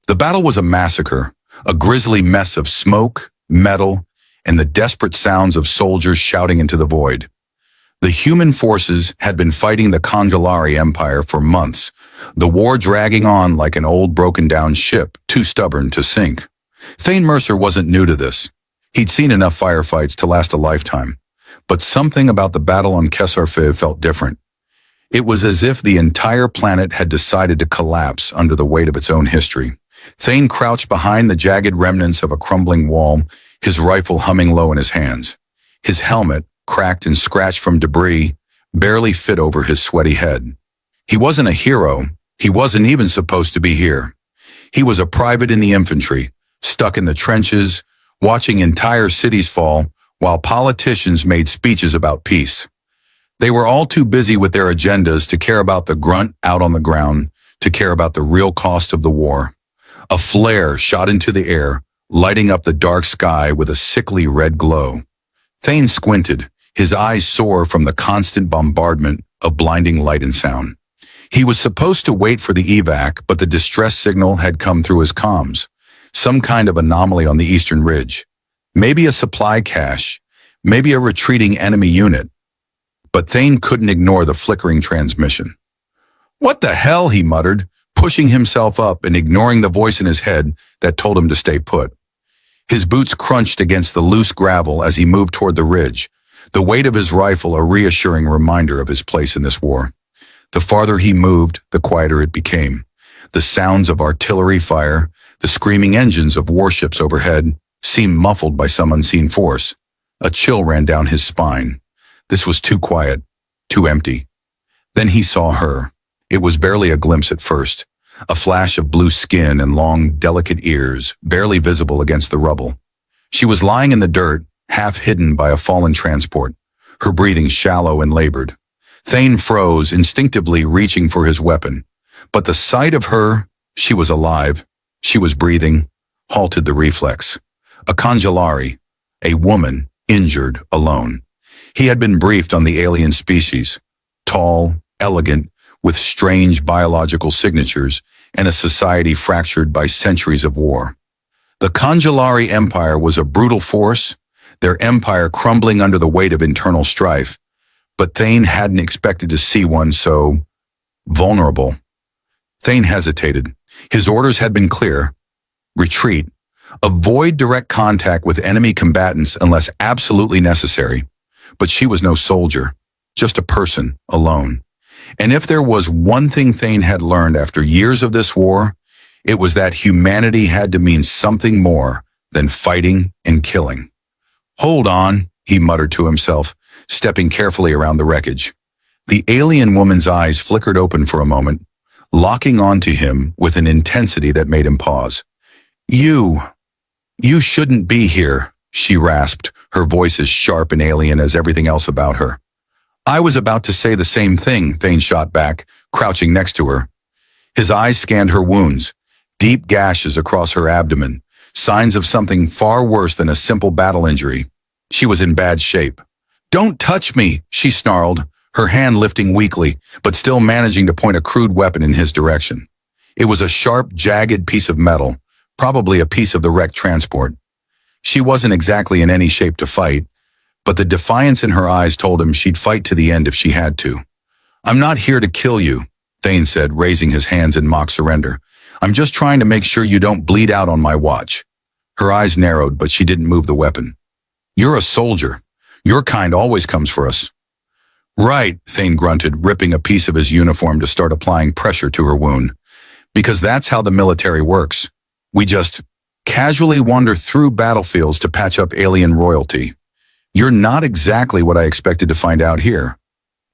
The battle was a massacre, a grisly mess of smoke, metal, and the desperate sounds of soldiers shouting into the void. The human forces had been fighting the Congelari Empire for months, the war dragging on like an old broken-down ship, too stubborn to sink. Thane Mercer wasn't new to this. He'd seen enough firefights to last a lifetime. But something about the battle on Kesarfiv felt different. It was as if the entire planet had decided to collapse under the weight of its own history. Thane crouched behind the jagged remnants of a crumbling wall, his rifle humming low in his hands. His helmet, cracked and scratched from debris, barely fit over his sweaty head. He wasn't a hero. He wasn't even supposed to be here. He was a private in the infantry, stuck in the trenches, watching entire cities fall, while politicians made speeches about peace. They were all too busy with their agendas to care about the grunt out on the ground, to care about the real cost of the war. A flare shot into the air, lighting up the dark sky with a sickly red glow. Thane squinted, his eyes sore from the constant bombardment of blinding light and sound. He was supposed to wait for the evac, but the distress signal had come through his comms. Some kind of anomaly on the eastern ridge. Maybe a supply cache, maybe a retreating enemy unit. But Thane couldn't ignore the flickering transmission. "What the hell?" he muttered, pushing himself up and ignoring the voice in his head that told him to stay put. His boots crunched against the loose gravel as he moved toward the ridge, the weight of his rifle a reassuring reminder of his place in this war. The farther he moved, the quieter it became. The sounds of artillery fire, the screaming engines of warships overhead, seemed muffled by some unseen force. A chill ran down his spine. This was too quiet, too empty. Then he saw her. It was barely a glimpse at first, a flash of blue skin and long, delicate ears, barely visible against the rubble. She was lying in the dirt, half hidden by a fallen transport, her breathing shallow and labored. Thane froze, instinctively reaching for his weapon. But the sight of her, she was alive, she was breathing, halted the reflex. A Congelari, a woman, injured, alone. He had been briefed on the alien species, tall, elegant, with strange biological signatures, and a society fractured by centuries of war. The Congelari Empire was a brutal force, their empire crumbling under the weight of internal strife, but Thane hadn't expected to see one so vulnerable. Thane hesitated. His orders had been clear. Retreat. Avoid direct contact with enemy combatants unless absolutely necessary. But she was no soldier, just a person, alone. And if there was one thing Thane had learned after years of this war, it was that humanity had to mean something more than fighting and killing. "Hold on," he muttered to himself, stepping carefully around the wreckage. The alien woman's eyes flickered open for a moment, locking onto him with an intensity that made him pause. You shouldn't be here," she rasped, her voice as sharp and alien as everything else about her. "I was about to say the same thing," Thane shot back, crouching next to her. His eyes scanned her wounds, deep gashes across her abdomen, signs of something far worse than a simple battle injury. She was in bad shape. "Don't touch me," she snarled, her hand lifting weakly, but still managing to point a crude weapon in his direction. It was a sharp, jagged piece of metal, probably a piece of the wrecked transport. She wasn't exactly in any shape to fight, but the defiance in her eyes told him she'd fight to the end if she had to. "I'm not here to kill you," Thane said, raising his hands in mock surrender. "I'm just trying to make sure you don't bleed out on my watch." Her eyes narrowed, but she didn't move the weapon. "You're a soldier. Your kind always comes for us." "Right," Thane grunted, ripping a piece of his uniform to start applying pressure to her wound. "Because that's how the military works. We just casually wander through battlefields to patch up alien royalty. You're not exactly what I expected to find out here."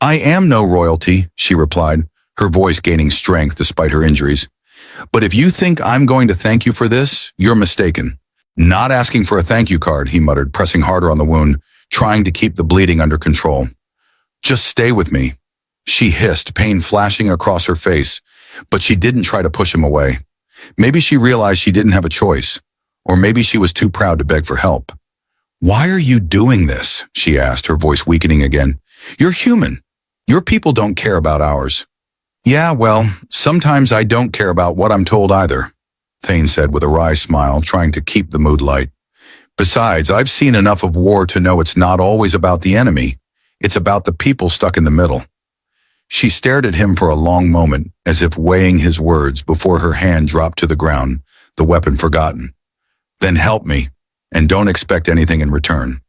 "I am no royalty," she replied, her voice gaining strength despite her injuries. "But if you think I'm going to thank you for this, you're mistaken." "Not asking for a thank you card," he muttered, pressing harder on the wound, trying to keep the bleeding under control. "Just stay with me," she hissed, pain flashing across her face, but she didn't try to push him away. Maybe she realized she didn't have a choice, or maybe she was too proud to beg for help. "Why are you doing this?" she asked, her voice weakening again. "You're human. Your people don't care about ours." "Yeah, well, sometimes I don't care about what I'm told either." Thane said with a wry smile, trying to keep the mood light. Besides, I've seen enough of war to know it's not always about the enemy. It's about the people stuck in the middle. She stared at him for a long moment, as if weighing his words before her hand dropped to the ground, the weapon forgotten. Then help me, and don't expect anything in return.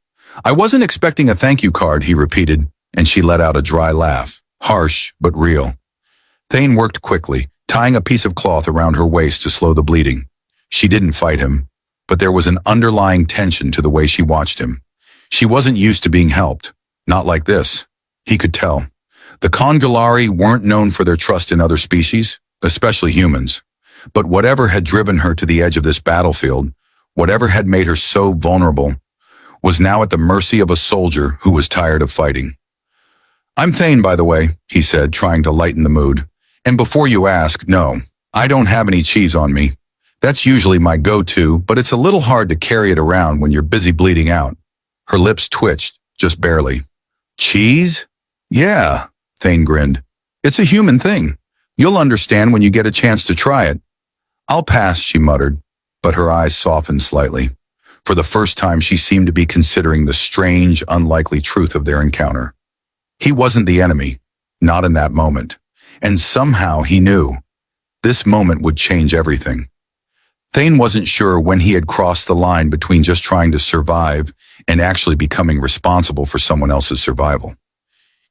I wasn't expecting a thank you card, he repeated, and she let out a dry laugh, harsh but real. Thane worked quickly, tying a piece of cloth around her waist to slow the bleeding. She didn't fight him, but there was an underlying tension to the way she watched him. She wasn't used to being helped. Not like this. He could tell. The Congelari weren't known for their trust in other species, especially humans. But whatever had driven her to the edge of this battlefield, whatever had made her so vulnerable, was now at the mercy of a soldier who was tired of fighting. I'm Thane, by the way, he said, trying to lighten the mood. And before you ask, no, I don't have any cheese on me. That's usually my go-to, but it's a little hard to carry it around when you're busy bleeding out. Her lips twitched, just barely. Cheese? Yeah, Thane grinned. It's a human thing. You'll understand when you get a chance to try it. I'll pass, she muttered, but her eyes softened slightly. For the first time, she seemed to be considering the strange, unlikely truth of their encounter. He wasn't the enemy, not in that moment. And somehow he knew. This moment would change everything. Thane wasn't sure when he had crossed the line between just trying to survive and actually becoming responsible for someone else's survival.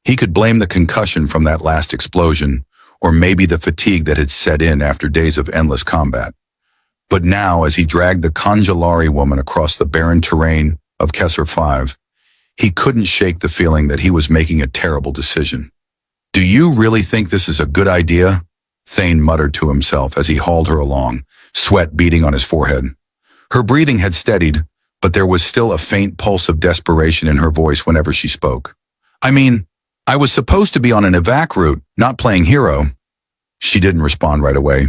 He could blame the concussion from that last explosion, or maybe the fatigue that had set in after days of endless combat. But now, as he dragged the Congelari woman across the barren terrain of Kesser 5, he couldn't shake the feeling that he was making a terrible decision. Do you really think this is a good idea? Thane muttered to himself as he hauled her along, sweat beading on his forehead. Her breathing had steadied, but there was still a faint pulse of desperation in her voice whenever she spoke. I mean, I was supposed to be on an evac route, not playing hero. She didn't respond right away.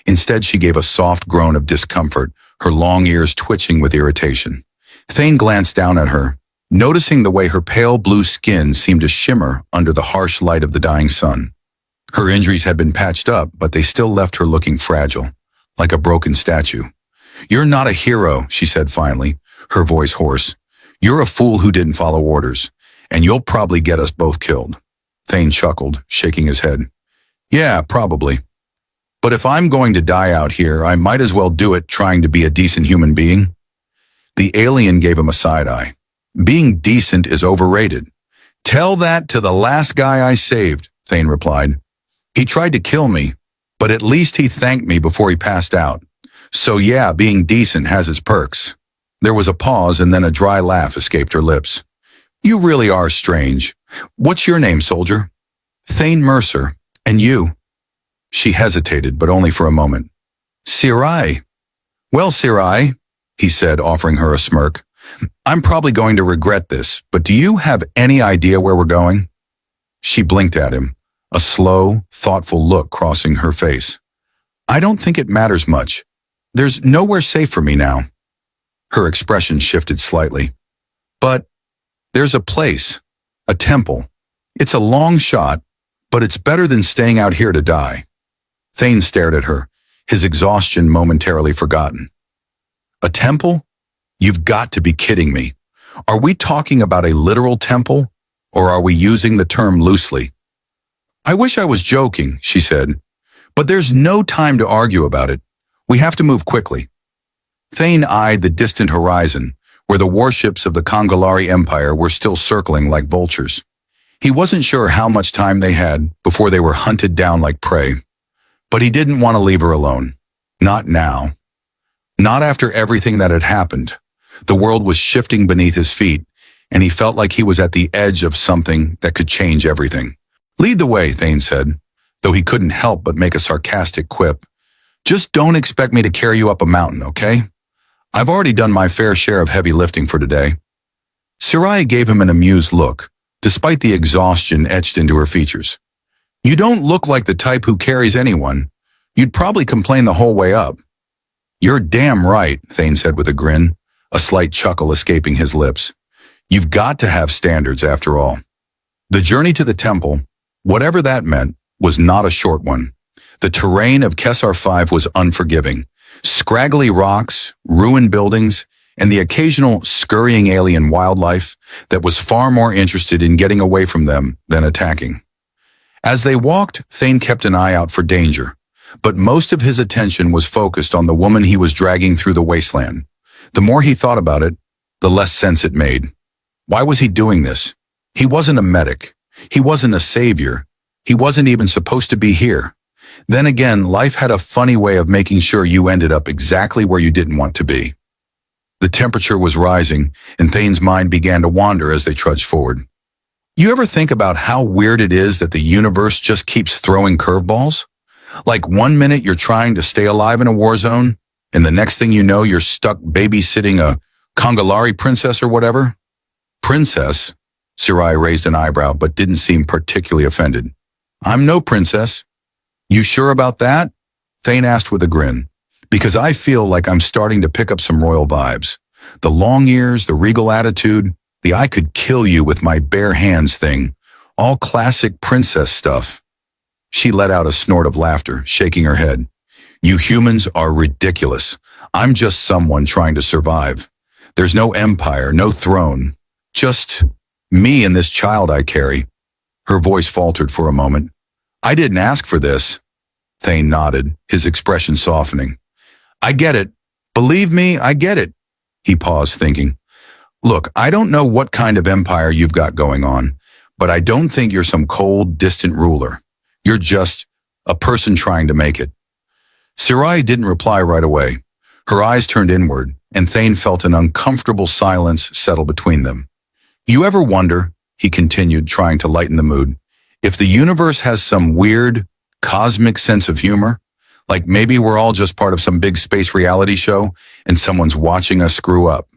Instead, she gave a soft groan of discomfort, her long ears twitching with irritation. Thane glanced down at her, noticing the way her pale blue skin seemed to shimmer under the harsh light of the dying sun. Her injuries had been patched up, but they still left her looking fragile, like a broken statue. You're not a hero, she said finally, her voice hoarse. You're a fool who didn't follow orders, and you'll probably get us both killed. Thane chuckled, shaking his head. Yeah, probably. But if I'm going to die out here, I might as well do it trying to be a decent human being. The alien gave him a side-eye. Being decent is overrated. Tell that to the last guy I saved, Thane replied. He tried to kill me, but at least he thanked me before he passed out. So yeah, being decent has its perks. There was a pause and then a dry laugh escaped her lips. You really are strange. What's your name, soldier? Thane Mercer. And you? She hesitated, but only for a moment. Sirai. Well, Sirai, he said, offering her a smirk. I'm probably going to regret this, but do you have any idea where we're going? She blinked at him, a slow, thoughtful look crossing her face. I don't think it matters much. There's nowhere safe for me now. Her expression shifted slightly. But there's a place, a temple. It's a long shot, but it's better than staying out here to die. Thane stared at her, his exhaustion momentarily forgotten. A temple? You've got to be kidding me. Are we talking about a literal temple, or are we using the term loosely? I wish I was joking, she said, but there's no time to argue about it. We have to move quickly. Thane eyed the distant horizon, where the warships of the Congelari Empire were still circling like vultures. He wasn't sure how much time they had before they were hunted down like prey. But he didn't want to leave her alone. Not now. Not after everything that had happened. The world was shifting beneath his feet, and he felt like he was at the edge of something that could change everything. Lead the way, Thane said, though he couldn't help but make a sarcastic quip. Just don't expect me to carry you up a mountain, okay? I've already done my fair share of heavy lifting for today. Sirai gave him an amused look, despite the exhaustion etched into her features. You don't look like the type who carries anyone. You'd probably complain the whole way up. You're damn right, Thane said with a grin, a slight chuckle escaping his lips. You've got to have standards after all. The journey to the temple, whatever that meant, was not a short one. The terrain of Kesser 5 was unforgiving, Scraggly rocks, ruined buildings, and the occasional scurrying alien wildlife that was far more interested in getting away from them than attacking. As they walked, Thane kept an eye out for danger, but most of his attention was focused on the woman he was dragging through the wasteland. The more he thought about it, the less sense it made. Why was he doing this? He wasn't a medic. He wasn't a savior. He wasn't even supposed to be here. Then again, life had a funny way of making sure you ended up exactly where you didn't want to be. The temperature was rising, and Thane's mind began to wander as they trudged forward. You ever think about how weird it is that the universe just keeps throwing curveballs? Like 1 minute you're trying to stay alive in a war zone, and the next thing you know you're stuck babysitting a Congalari princess or whatever? Princess? Sarai raised an eyebrow but didn't seem particularly offended. I'm no princess. You sure about that? Thane asked with a grin. Because I feel like I'm starting to pick up some royal vibes. The long ears, the regal attitude, the I could kill you with my bare hands thing. All classic princess stuff. She let out a snort of laughter, shaking her head. You humans are ridiculous. I'm just someone trying to survive. There's no empire, no throne. Just me and this child I carry. Her voice faltered for a moment. I didn't ask for this. Thane nodded, his expression softening. I get it. Believe me, I get it. He paused, thinking. Look, I don't know what kind of empire you've got going on, but I don't think you're some cold, distant ruler. You're just a person trying to make it. Sarai didn't reply right away. Her eyes turned inward, and Thane felt an uncomfortable silence settle between them. You ever wonder, he continued, trying to lighten the mood, if the universe has some weird, cosmic sense of humor? Like maybe we're all just part of some big space reality show and someone's watching us screw up.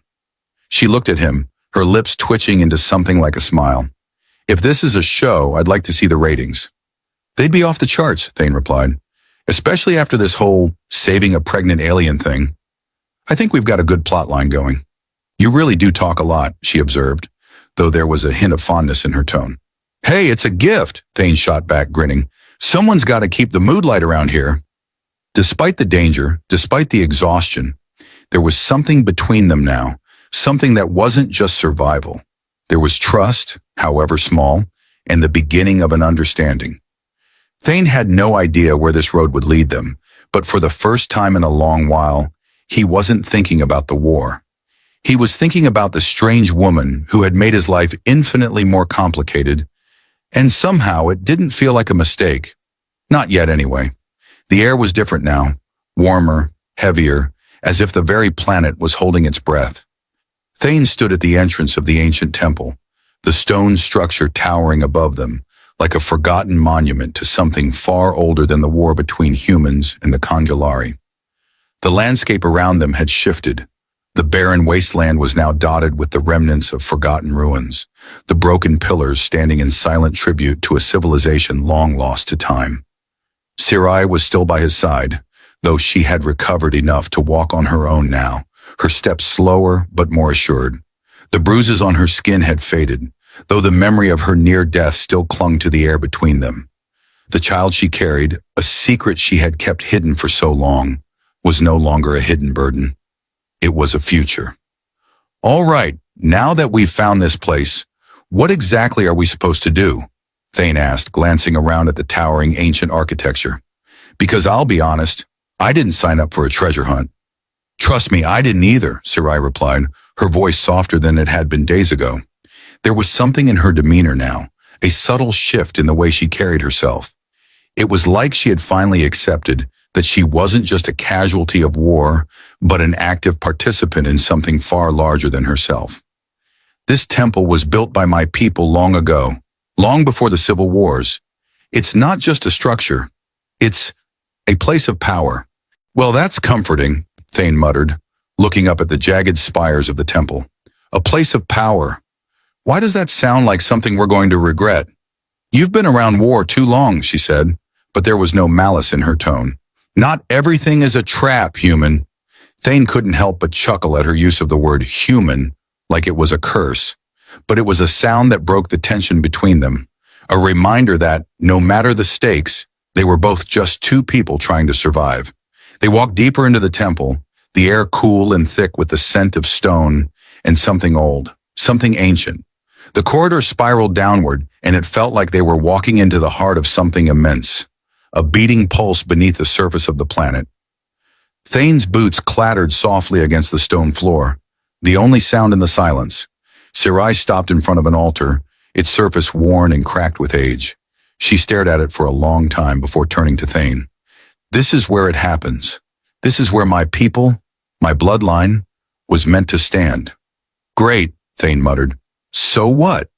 She looked at him, her lips twitching into something like a smile. If this is a show, I'd like to see the ratings. They'd be off the charts, Thane replied, especially after this whole saving a pregnant alien thing. I think we've got a good plot line going. You really do talk a lot, she observed, though there was a hint of fondness in her tone. Hey, it's a gift, Thane shot back, grinning. Someone's got to keep the mood light around here. Despite the danger, despite the exhaustion, there was something between them now, something that wasn't just survival. There was trust, however small, and the beginning of an understanding. Thane had no idea where this road would lead them, but for the first time in a long while, he wasn't thinking about the war. He was thinking about the strange woman who had made his life infinitely more complicated, and somehow it didn't feel like a mistake. Not yet, anyway. The air was different now, warmer, heavier, as if the very planet was holding its breath. Thane stood at the entrance of the ancient temple, the stone structure towering above them, like a forgotten monument to something far older than the war between humans and the Congalari. The landscape around them had shifted. The barren wasteland was now dotted with the remnants of forgotten ruins, the broken pillars standing in silent tribute to a civilization long lost to time. Sarai was still by his side, though she had recovered enough to walk on her own now, her steps slower but more assured. The bruises on her skin had faded, though the memory of her near death still clung to the air between them. The child she carried, a secret she had kept hidden for so long, was no longer a hidden burden. It was a future. All right, now that we've found this place, what exactly are we supposed to do? Thane asked, glancing around at the towering ancient architecture. Because I'll be honest, I didn't sign up for a treasure hunt. Trust me, I didn't either, Sarai replied, her voice softer than it had been days ago. There was something in her demeanor now, a subtle shift in the way she carried herself. It was like she had finally accepted that she wasn't just a casualty of war, but an active participant in something far larger than herself. This temple was built by my people long ago, long before the civil wars. It's not just a structure. It's a place of power. Well, that's comforting, Thane muttered, looking up at the jagged spires of the temple. A place of power. Why does that sound like something we're going to regret? You've been around war too long, she said, but there was no malice in her tone. Not everything is a trap, human. Thane couldn't help but chuckle at her use of the word human, like it was a curse. But it was a sound that broke the tension between them, a reminder that, no matter the stakes, they were both just two people trying to survive. They walked deeper into the temple, the air cool and thick with the scent of stone and something old, something ancient. The corridor spiraled downward, and it felt like they were walking into the heart of something immense, a beating pulse beneath the surface of the planet. Thane's boots clattered softly against the stone floor, the only sound in the silence. Sci-Fi stopped in front of an altar, its surface worn and cracked with age. She stared at it for a long time before turning to Thane. This is where it happens. This is where my people, my bloodline, was meant to stand. Great, Thane muttered. So what?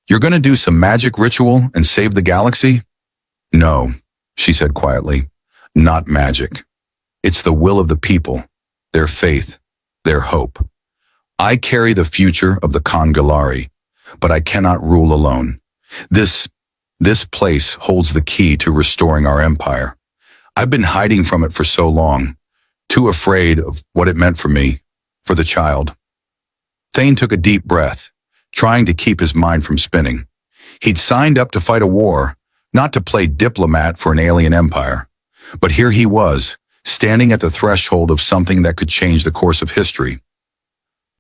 You're going to do some magic ritual and save the galaxy? No, she said quietly. Not magic. It's the will of the people, their faith, their hope. I carry the future of the Congalari, but I cannot rule alone. This place holds the key to restoring our empire. I've been hiding from it for so long, too afraid of what it meant for me, for the child. Thane took a deep breath, trying to keep his mind from spinning. He'd signed up to fight a war, not to play diplomat for an alien empire. But here he was, standing at the threshold of something that could change the course of history.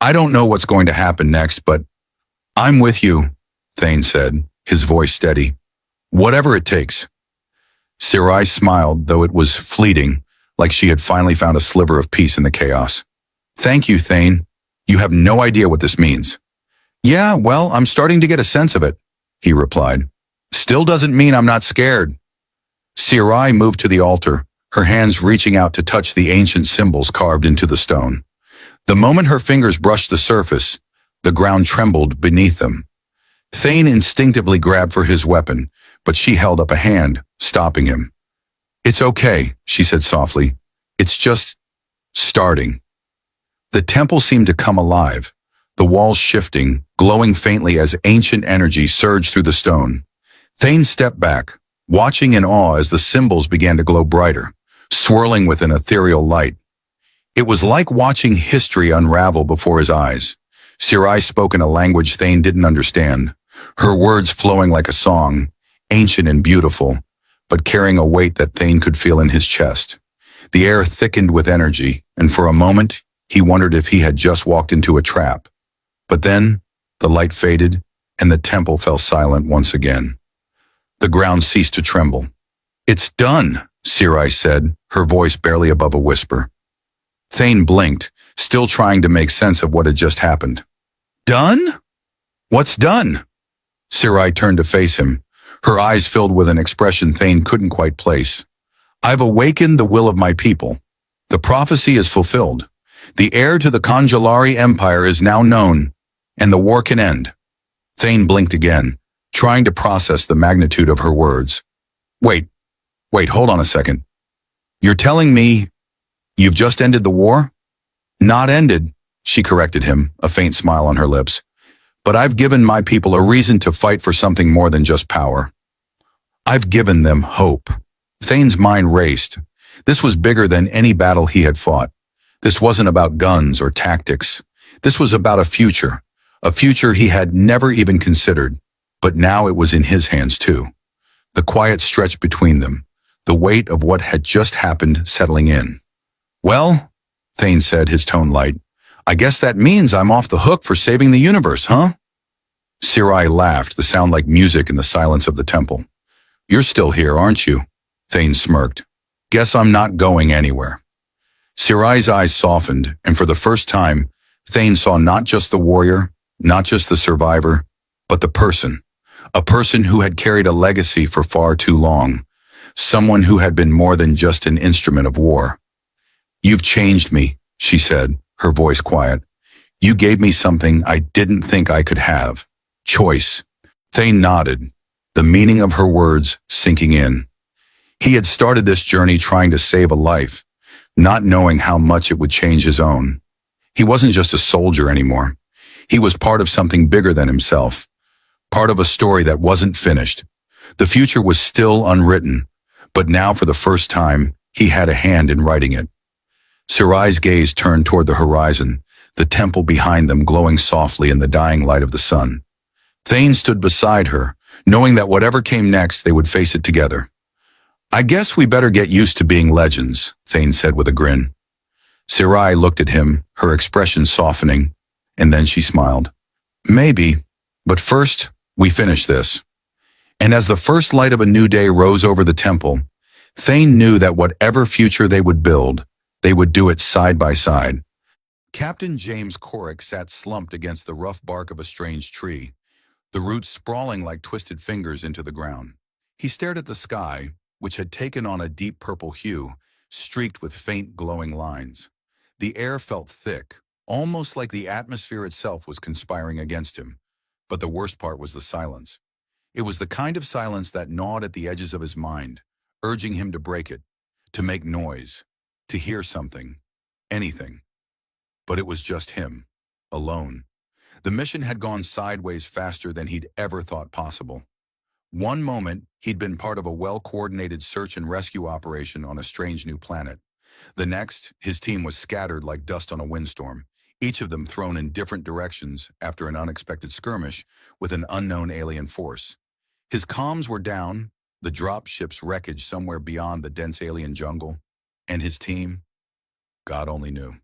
I don't know what's going to happen next, but I'm with you, Thane said, his voice steady. Whatever it takes. Sci-Fi smiled, though it was fleeting, like she had finally found a sliver of peace in the chaos. Thank you, Thane. You have no idea what this means. Yeah, well, I'm starting to get a sense of it, he replied. Still doesn't mean I'm not scared. Sci-Fi moved to the altar, her hands reaching out to touch the ancient symbols carved into the stone. The moment her fingers brushed the surface, the ground trembled beneath them. Thane instinctively grabbed for his weapon, but she held up a hand, stopping him. It's okay, she said softly. It's just starting. The temple seemed to come alive, the walls shifting, glowing faintly as ancient energy surged through the stone. Thane stepped back, watching in awe as the symbols began to glow brighter, swirling with an ethereal light. It was like watching history unravel before his eyes. Sci-Fi spoke in a language Thane didn't understand, her words flowing like a song, ancient and beautiful, but carrying a weight that Thane could feel in his chest. The air thickened with energy, and for a moment, he wondered if he had just walked into a trap. But then, the light faded, and the temple fell silent once again. The ground ceased to tremble. It's done, Sci-Fi said, her voice barely above a whisper. Thane blinked, still trying to make sense of what had just happened. Done? What's done? Sci-Fi turned to face him, her eyes filled with an expression Thane couldn't quite place. I've awakened the will of my people. The prophecy is fulfilled. The heir to the Congalari Empire is now known, and the war can end. Thane blinked again, trying to process the magnitude of her words. Wait, hold on a second. You're telling me you've just ended the war? Not ended, she corrected him, a faint smile on her lips. But I've given my people a reason to fight for something more than just power. I've given them hope. Thane's mind raced. This was bigger than any battle he had fought. This wasn't about guns or tactics. This was about a future he had never even considered, but now it was in his hands too. The quiet stretch between them, the weight of what had just happened settling in. Well, Thane said, his tone light, I guess that means I'm off the hook for saving the universe, huh? Sci-Fi laughed, the sound like music in the silence of the temple. You're still here, aren't you? Thane smirked. Guess I'm not going anywhere. Sci-Fi's eyes softened, and for the first time, Thane saw not just the warrior, not just the survivor, but the person. A person who had carried a legacy for far too long. Someone who had been more than just an instrument of war. You've changed me, she said, her voice quiet. You gave me something I didn't think I could have. Choice. Thane nodded, the meaning of her words sinking in. He had started this journey trying to save a life, not knowing how much it would change his own. He wasn't just a soldier anymore. He was part of something bigger than himself, part of a story that wasn't finished. The future was still unwritten, but now for the first time, he had a hand in writing it. Sci-Fi's gaze turned toward the horizon, the temple behind them glowing softly in the dying light of the sun. Thane stood beside her, knowing that whatever came next, they would face it together. I guess we better get used to being legends, Thane said with a grin. Sarai looked at him, her expression softening, and then she smiled. Maybe, but first, we finish this. And as the first light of a new day rose over the temple, Thane knew that whatever future they would build, they would do it side by side. Captain James Corrick sat slumped against the rough bark of a strange tree, the roots sprawling like twisted fingers into the ground. He stared at the sky, which had taken on a deep purple hue, streaked with faint glowing lines. The air felt thick, almost like the atmosphere itself was conspiring against him. But the worst part was the silence. It was the kind of silence that gnawed at the edges of his mind, urging him to break it, to make noise, to hear something, anything. But it was just him, alone. The mission had gone sideways faster than he'd ever thought possible. One moment, he'd been part of a well-coordinated search and rescue operation on a strange new planet. The next, his team was scattered like dust on a windstorm, each of them thrown in different directions after an unexpected skirmish with an unknown alien force. His comms were down, the drop ship's wreckage somewhere beyond the dense alien jungle, and his team, God only knew.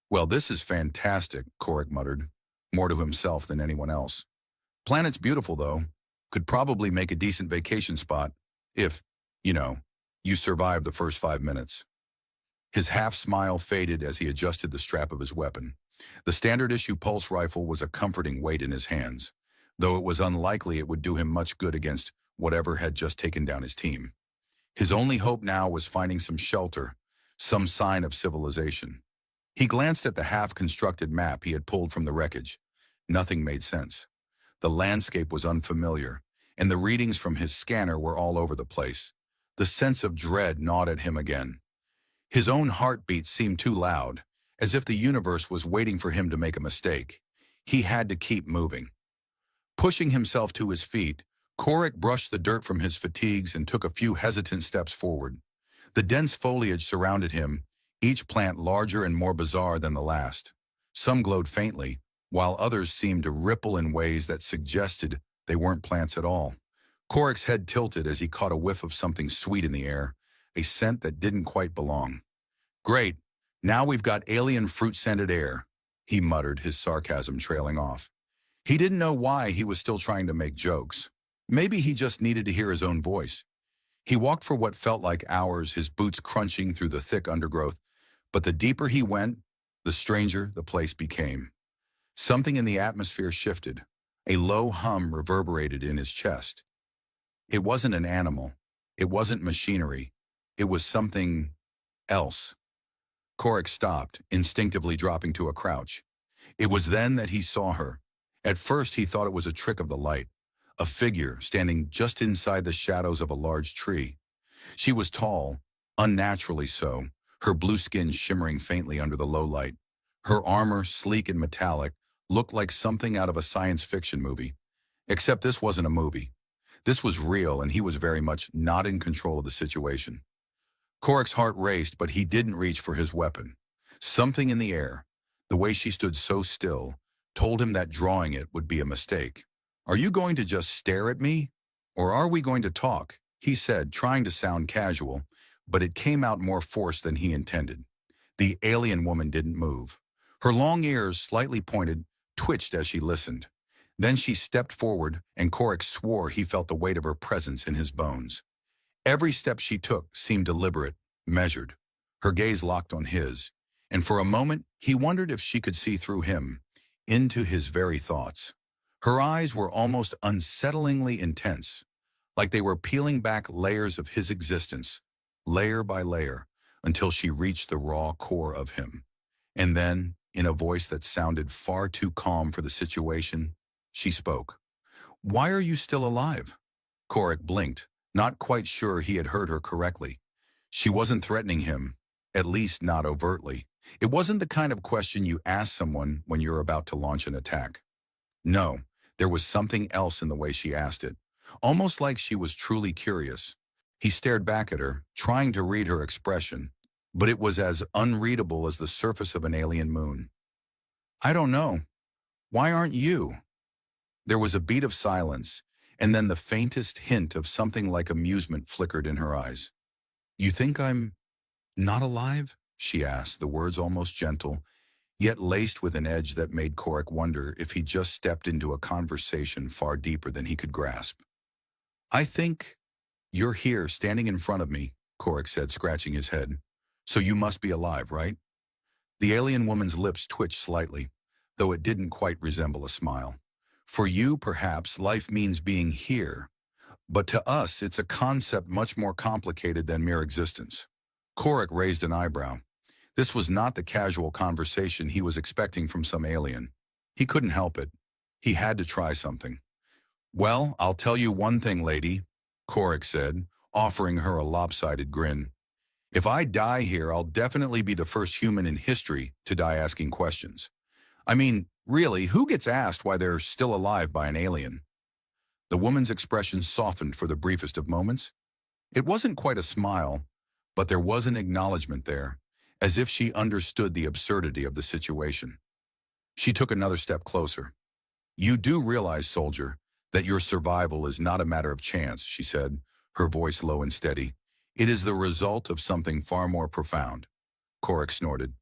Well, this is fantastic, Corrick muttered, more to himself than anyone else. Planet's beautiful, though. Could probably make a decent vacation spot if, you survive the first 5 minutes. His half-smile faded as he adjusted the strap of his weapon. The standard-issue pulse rifle was a comforting weight in his hands, though it was unlikely it would do him much good against whatever had just taken down his team. His only hope now was finding some shelter, some sign of civilization. He glanced at the half-constructed map he had pulled from the wreckage. Nothing made sense. The landscape was unfamiliar, and the readings from his scanner were all over the place. The sense of dread gnawed at him again. His own heartbeat seemed too loud, as if the universe was waiting for him to make a mistake. He had to keep moving. Pushing himself to his feet, Corrick brushed the dirt from his fatigues and took a few hesitant steps forward. The dense foliage surrounded him, each plant larger and more bizarre than the last. Some glowed faintly, while others seemed to ripple in ways that suggested they weren't plants at all. Corrick's head tilted as he caught a whiff of something sweet in the air, a scent that didn't quite belong. Great, now we've got alien fruit-scented air, he muttered, his sarcasm trailing off. He didn't know why he was still trying to make jokes. Maybe he just needed to hear his own voice. He walked for what felt like hours, his boots crunching through the thick undergrowth, but the deeper he went, the stranger the place became. Something in the atmosphere shifted. A low hum reverberated in his chest. It wasn't an animal. It wasn't machinery. It was something else. Corrick stopped, instinctively dropping to a crouch. It was then that he saw her. At first he thought it was a trick of the light, a figure standing just inside the shadows of a large tree. She was tall, unnaturally so, her blue skin shimmering faintly under the low light. Her armor, sleek and metallic, looked like something out of a science fiction movie. Except this wasn't a movie. This was real, and he was very much not in control of the situation. Corrick's heart raced, but he didn't reach for his weapon. Something in the air, the way she stood so still, told him that drawing it would be a mistake. "Are you going to just stare at me? Or are we going to talk?" he said, trying to sound casual, but it came out more forced than he intended. The alien woman didn't move. Her long ears, slightly pointed, twitched as she listened. Then she stepped forward, and Corrick swore he felt the weight of her presence in his bones. Every step she took seemed deliberate, measured. Her gaze locked on his, and for a moment he wondered if she could see through him, into his very thoughts. Her eyes were almost unsettlingly intense, like they were peeling back layers of his existence, layer by layer, until she reached the raw core of him. And then, in a voice that sounded far too calm for the situation, she spoke. "Why are you still alive?" Corrick blinked, not quite sure he had heard her correctly. She wasn't threatening him, at least not overtly. It wasn't the kind of question you ask someone when you're about to launch an attack. No, there was something else in the way she asked it, almost like she was truly curious. He stared back at her, trying to read her expression, but it was as unreadable as the surface of an alien moon. "I don't know. Why aren't you?" There was a beat of silence, and then the faintest hint of something like amusement flickered in her eyes. "You think I'm not alive?" she asked, the words almost gentle, yet laced with an edge that made Korik wonder if he just stepped into a conversation far deeper than he could grasp. "I think you're here, standing in front of me," Korik said, scratching his head. "So you must be alive, right?" The alien woman's lips twitched slightly, though it didn't quite resemble a smile. "For you, perhaps, life means being here, but to us it's a concept much more complicated than mere existence." Korik raised an eyebrow. This was not the casual conversation he was expecting from some alien. He couldn't help it. He had to try something. "Well, I'll tell you one thing, lady," Korik said, offering her a lopsided grin. "If I die here, I'll definitely be the first human in history to die asking questions. I mean, really, who gets asked why they're still alive by an alien?" The woman's expression softened for the briefest of moments. It wasn't quite a smile, but there was an acknowledgement there, as if she understood the absurdity of the situation. She took another step closer. "You do realize, soldier, that your survival is not a matter of chance," she said, her voice low and steady. "It is the result of something far more profound." Korik snorted.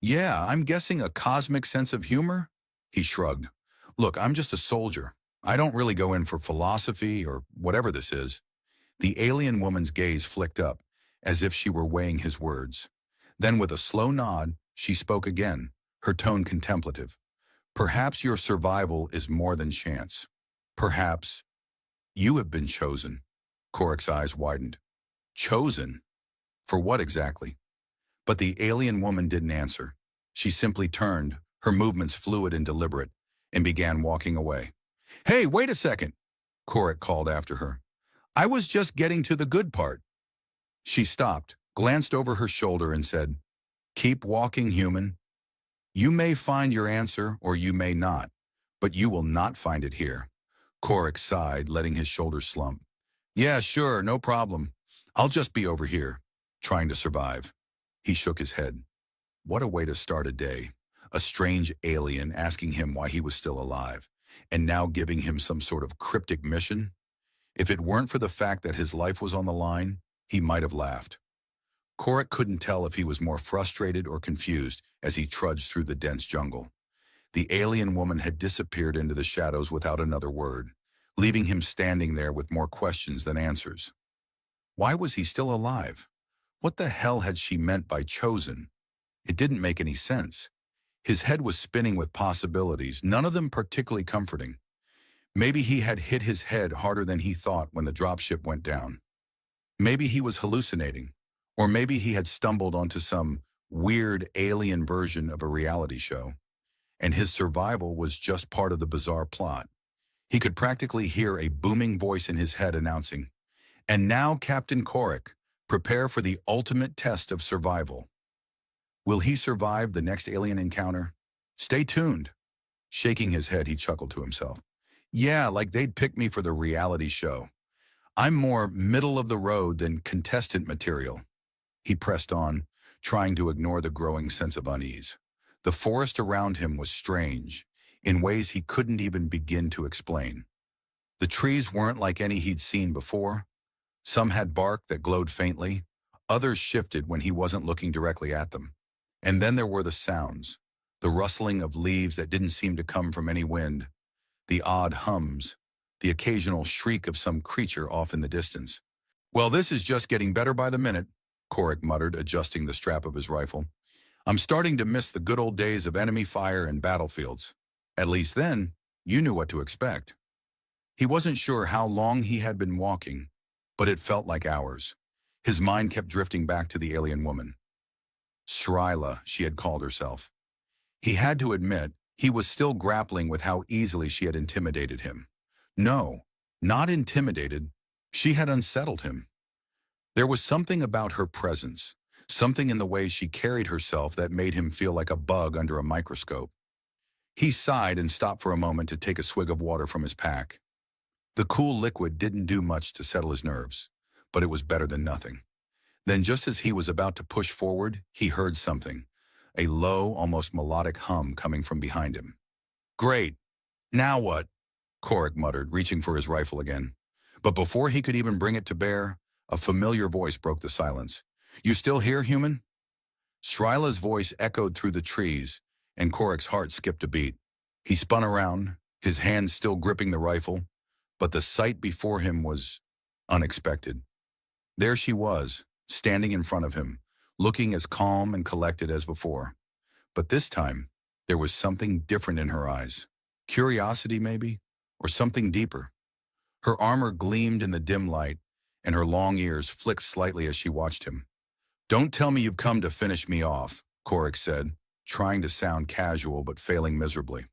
"Yeah, I'm guessing a cosmic sense of humor?" He shrugged. "Look, I'm just a soldier. I don't really go in for philosophy or whatever this is." The alien woman's gaze flicked up, as if she were weighing his words. Then with a slow nod, she spoke again, her tone contemplative. "Perhaps your survival is more than chance. Perhaps you have been chosen." Korik's eyes widened. "Chosen? For what exactly?" But the alien woman didn't answer. She simply turned, her movements fluid and deliberate, and began walking away. "Hey, wait a second," Korik called after her. "I was just getting to the good part." She stopped, glanced over her shoulder and said, "Keep walking, human. You may find your answer or you may not, but you will not find it here." Korik sighed, letting his shoulders slump. "Yeah, sure, no problem. I'll just be over here, trying to survive." He shook his head. What a way to start a day. A strange alien asking him why he was still alive, and now giving him some sort of cryptic mission. If it weren't for the fact that his life was on the line, he might have laughed. Korik couldn't tell if he was more frustrated or confused as he trudged through the dense jungle. The alien woman had disappeared into the shadows without another word, leaving him standing there with more questions than answers. Why was he still alive? What the hell had she meant by chosen? It didn't make any sense. His head was spinning with possibilities, none of them particularly comforting. Maybe he had hit his head harder than he thought when the dropship went down. Maybe he was hallucinating, or maybe he had stumbled onto some weird alien version of a reality show, and his survival was just part of the bizarre plot. He could practically hear a booming voice in his head announcing, "And now, Captain Korik, prepare for the ultimate test of survival." Will he survive the next alien encounter? Stay tuned. Shaking his head, he chuckled to himself. Yeah, like they'd pick me for the reality show. I'm more middle of the road than contestant material. He pressed on, trying to ignore the growing sense of unease. The forest around him was strange, in ways he couldn't even begin to explain. The trees weren't like any he'd seen before. Some had bark that glowed faintly. Others shifted when he wasn't looking directly at them. And then there were the sounds, the rustling of leaves that didn't seem to come from any wind, the odd hums, the occasional shriek of some creature off in the distance. Well, this is just getting better by the minute, Korik muttered, adjusting the strap of his rifle. I'm starting to miss the good old days of enemy fire and battlefields. At least then, you knew what to expect. He wasn't sure how long he had been walking, but it felt like hours. His mind kept drifting back to the alien woman. Sryla, she had called herself. He had to admit, he was still grappling with how easily she had intimidated him. No, not intimidated. She had unsettled him. There was something about her presence, something in the way she carried herself that made him feel like a bug under a microscope. He sighed and stopped for a moment to take a swig of water from his pack. The cool liquid didn't do much to settle his nerves, but it was better than nothing. Then just as he was about to push forward, he heard something, a low, almost melodic hum coming from behind him. Great. Now what? Korik muttered, reaching for his rifle again. But before he could even bring it to bear, a familiar voice broke the silence. "You still here, human?" Shrila's voice echoed through the trees, and Korik's heart skipped a beat. He spun around, his hands still gripping the rifle, but the sight before him was unexpected. There she was, standing in front of him, looking as calm and collected as before. But this time, there was something different in her eyes. Curiosity, maybe, or something deeper. Her armor gleamed in the dim light, and her long ears flicked slightly as she watched him. "Don't tell me you've come to finish me off," Korik said, trying to sound casual but failing miserably.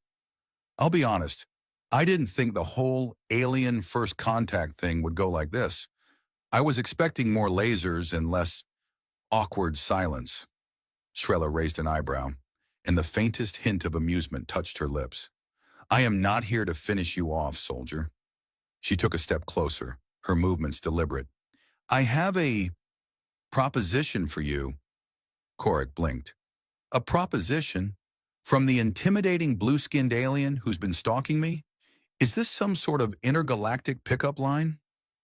"I'll be honest, I didn't think the whole alien first contact thing would go like this. I was expecting more lasers and less awkward silence." Shrella raised an eyebrow, and the faintest hint of amusement touched her lips. "I am not here to finish you off, soldier." She took a step closer, her movements deliberate. "I have a proposition for you." Korik blinked. "A proposition? From the intimidating blue-skinned alien who's been stalking me? Is this some sort of intergalactic pickup line?"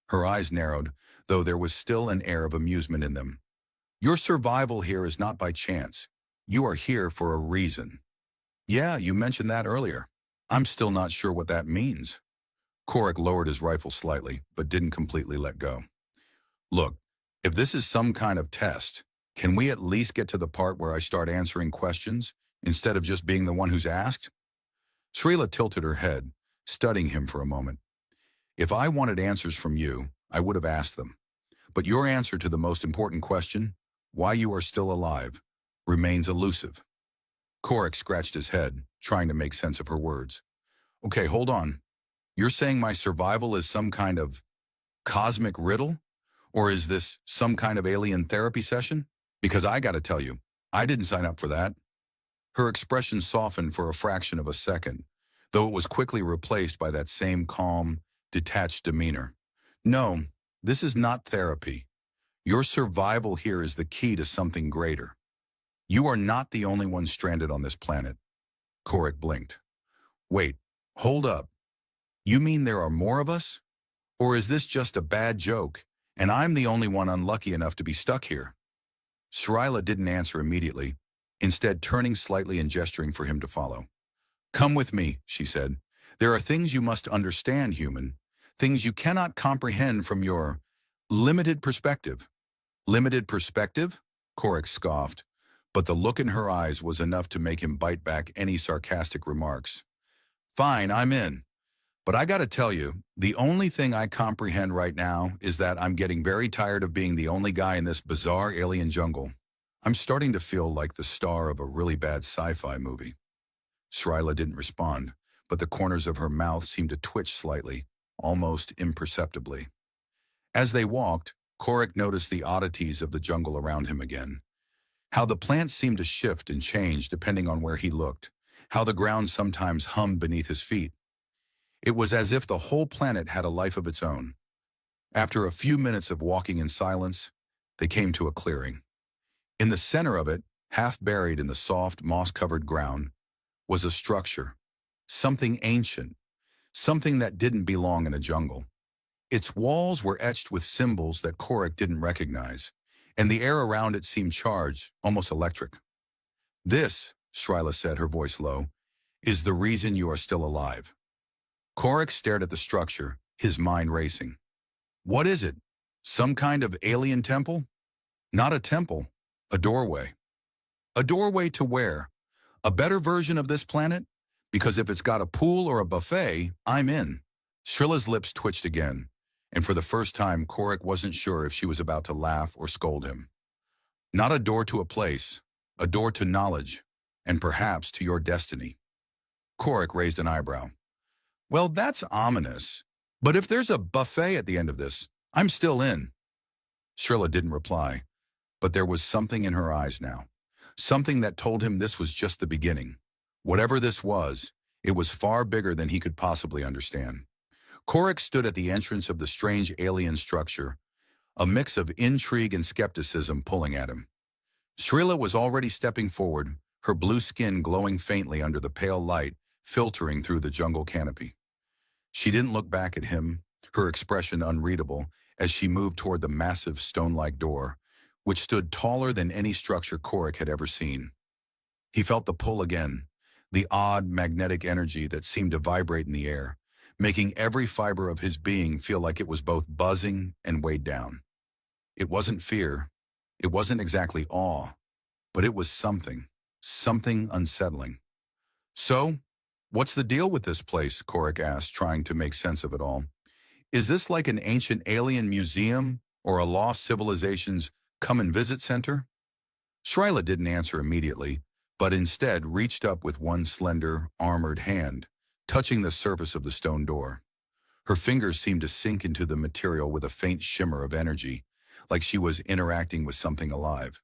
Her eyes narrowed, though there was still an air of amusement in them. "Your survival here is not by chance. You are here for a reason." "Yeah, you mentioned that earlier. I'm still not sure what that means." Korik lowered his rifle slightly, but didn't completely let go. "Look, if this is some kind of test, can we at least get to the part where I start answering questions, instead of just being the one who's asked?" Srila tilted her head, studying him for a moment. "If I wanted answers from you, I would have asked them. But your answer to the most important question, why you are still alive, remains elusive." Korik scratched his head, trying to make sense of her words. "Okay, hold on. You're saying my survival is some kind of cosmic riddle? Or is this some kind of alien therapy session? Because I gotta tell you, I didn't sign up for that." Her expression softened for a fraction of a second, though it was quickly replaced by that same calm, detached demeanor. "No, this is not therapy. Your survival here is the key to something greater. You are not the only one stranded on this planet." Korik blinked. "Wait, hold up. You mean there are more of us? Or is this just a bad joke, and I'm the only one unlucky enough to be stuck here?" Srila didn't answer immediately, instead turning slightly and gesturing for him to follow. "Come with me," she said. "There are things you must understand, human. Things you cannot comprehend from your limited perspective." "Limited perspective?" Korik scoffed, but the look in her eyes was enough to make him bite back any sarcastic remarks. "Fine, I'm in. But I gotta tell you, the only thing I comprehend right now is that I'm getting very tired of being the only guy in this bizarre alien jungle. I'm starting to feel like the star of a really bad sci-fi movie." Srila didn't respond, but the corners of her mouth seemed to twitch slightly, almost imperceptibly. As they walked, Korik noticed the oddities of the jungle around him again. How the plants seemed to shift and change depending on where he looked. How the ground sometimes hummed beneath his feet. It was as if the whole planet had a life of its own. After a few minutes of walking in silence, they came to a clearing. In the center of it, half buried in the soft, moss-covered ground, was a structure. Something ancient. Something that didn't belong in a jungle. Its walls were etched with symbols that Korik didn't recognize, and the air around it seemed charged, almost electric. "This," Srila said, her voice low, "is the reason you are still alive." Korik stared at the structure, his mind racing. "What is it? Some kind of alien temple?" "Not a temple, a doorway." "A doorway to where? A better version of this planet? Because if it's got a pool or a buffet, I'm in." Shrila's lips twitched again, and for the first time Korik wasn't sure if she was about to laugh or scold him. "Not a door to a place, a door to knowledge, and perhaps to your destiny." Korik raised an eyebrow. "Well, that's ominous. But if there's a buffet at the end of this, I'm still in." Srila didn't reply, but there was something in her eyes now. Something that told him this was just the beginning. Whatever this was, it was far bigger than he could possibly understand. Korik stood at the entrance of the strange alien structure, a mix of intrigue and skepticism pulling at him. Srila was already stepping forward, her blue skin glowing faintly under the pale light filtering through the jungle canopy. She didn't look back at him, her expression unreadable, as she moved toward the massive stone-like door, which stood taller than any structure Korik had ever seen. He felt the pull again, the odd magnetic energy that seemed to vibrate in the air, making every fiber of his being feel like it was both buzzing and weighed down. It wasn't fear, it wasn't exactly awe, but it was something unsettling. "So, what's the deal with this place?" Korik asked, trying to make sense of it all. "Is this like an ancient alien museum or a lost civilization's come-and-visit center?" Shrila didn't answer immediately, but instead reached up with one slender, armored hand, touching the surface of the stone door. Her fingers seemed to sink into the material with a faint shimmer of energy, like she was interacting with something alive.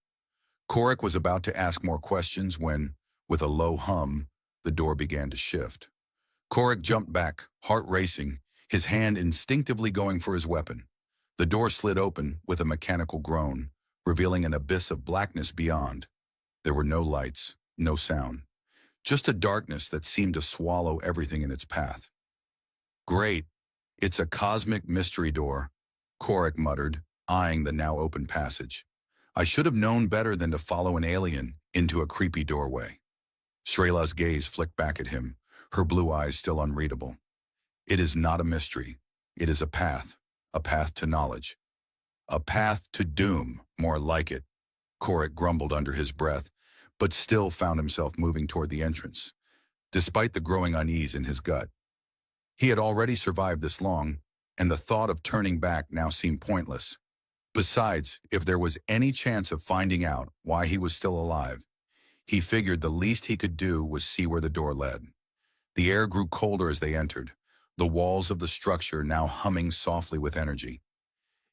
Korik was about to ask more questions when, with a low hum, the door began to shift. Korik jumped back, heart racing, his hand instinctively going for his weapon. The door slid open with a mechanical groan, revealing an abyss of blackness beyond. There were no lights, no sound, just a darkness that seemed to swallow everything in its path. "Great, it's a cosmic mystery door," Korik muttered, eyeing the now open passage. "I should have known better than to follow an alien into a creepy doorway." Shrela's gaze flicked back at him, her blue eyes still unreadable. "It is not a mystery. It is a path to knowledge. A path to doom, more like it," Korik grumbled under his breath, but still found himself moving toward the entrance, despite the growing unease in his gut. He had already survived this long, and the thought of turning back now seemed pointless. Besides, if there was any chance of finding out why he was still alive, he figured the least he could do was see where the door led. The air grew colder as they entered, the walls of the structure now humming softly with energy.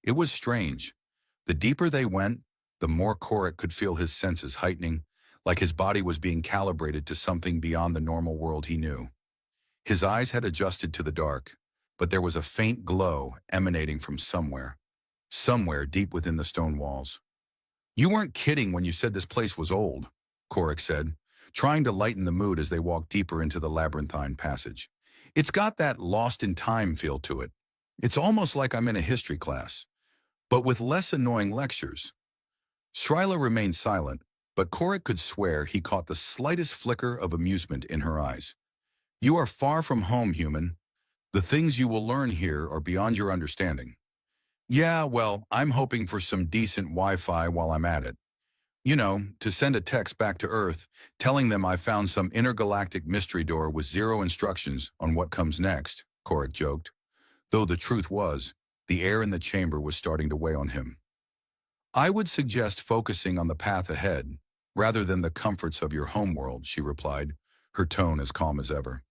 It was strange. The deeper they went, the more Korik could feel his senses heightening, like his body was being calibrated to something beyond the normal world he knew. His eyes had adjusted to the dark, but there was a faint glow emanating from somewhere deep within the stone walls. "You weren't kidding when you said this place was old," Korik said, trying to lighten the mood as they walked deeper into the labyrinthine passage. "It's got that lost-in-time feel to it. It's almost like I'm in a history class, but with less annoying lectures." Shrila remained silent, but Korik could swear he caught the slightest flicker of amusement in her eyes. "You are far from home, human. The things you will learn here are beyond your understanding." "Yeah, well, I'm hoping for some decent Wi-Fi while I'm at it. You know, to send a text back to Earth telling them I found some intergalactic mystery door with zero instructions on what comes next," Korik joked. Though the truth was, the air in the chamber was starting to weigh on him. "I would suggest focusing on the path ahead, rather than the comforts of your homeworld," she replied, her tone as calm as ever.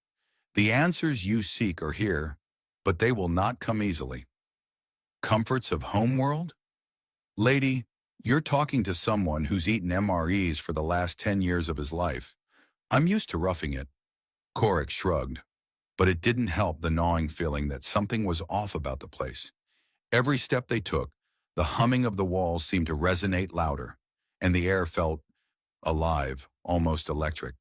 "The answers you seek are here, but they will not come easily." "Comforts of homeworld? Lady, you're talking to someone who's eaten MREs for the last 10 years of his life. I'm used to roughing it." Korik shrugged, but it didn't help the gnawing feeling that something was off about the place. Every step they took, the humming of the walls seemed to resonate louder, and the air felt alive, almost electric.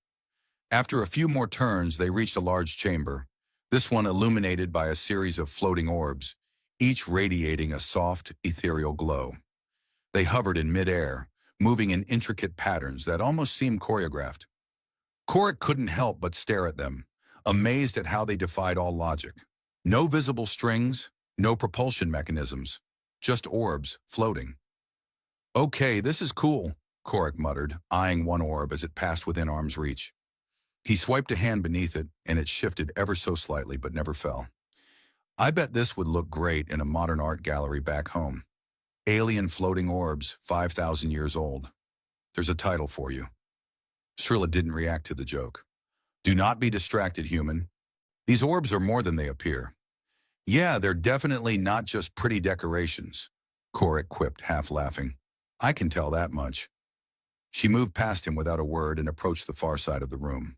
After a few more turns, they reached a large chamber, this one illuminated by a series of floating orbs, each radiating a soft, ethereal glow. They hovered in midair, moving in intricate patterns that almost seemed choreographed. Korik couldn't help but stare at them, amazed at how they defied all logic. No visible strings, no propulsion mechanisms, just orbs floating. "Okay, this is cool," Korik muttered, eyeing one orb as it passed within arm's reach. He swiped a hand beneath it, and it shifted ever so slightly but never fell. "I bet this would look great in a modern art gallery back home. Alien floating orbs, 5,000 years old. There's a title for you." Shrila didn't react to the joke. "Do not be distracted, human. These orbs are more than they appear." "Yeah, they're definitely not just pretty decorations," Korik quipped, half laughing. "I can tell that much." She moved past him without a word and approached the far side of the room.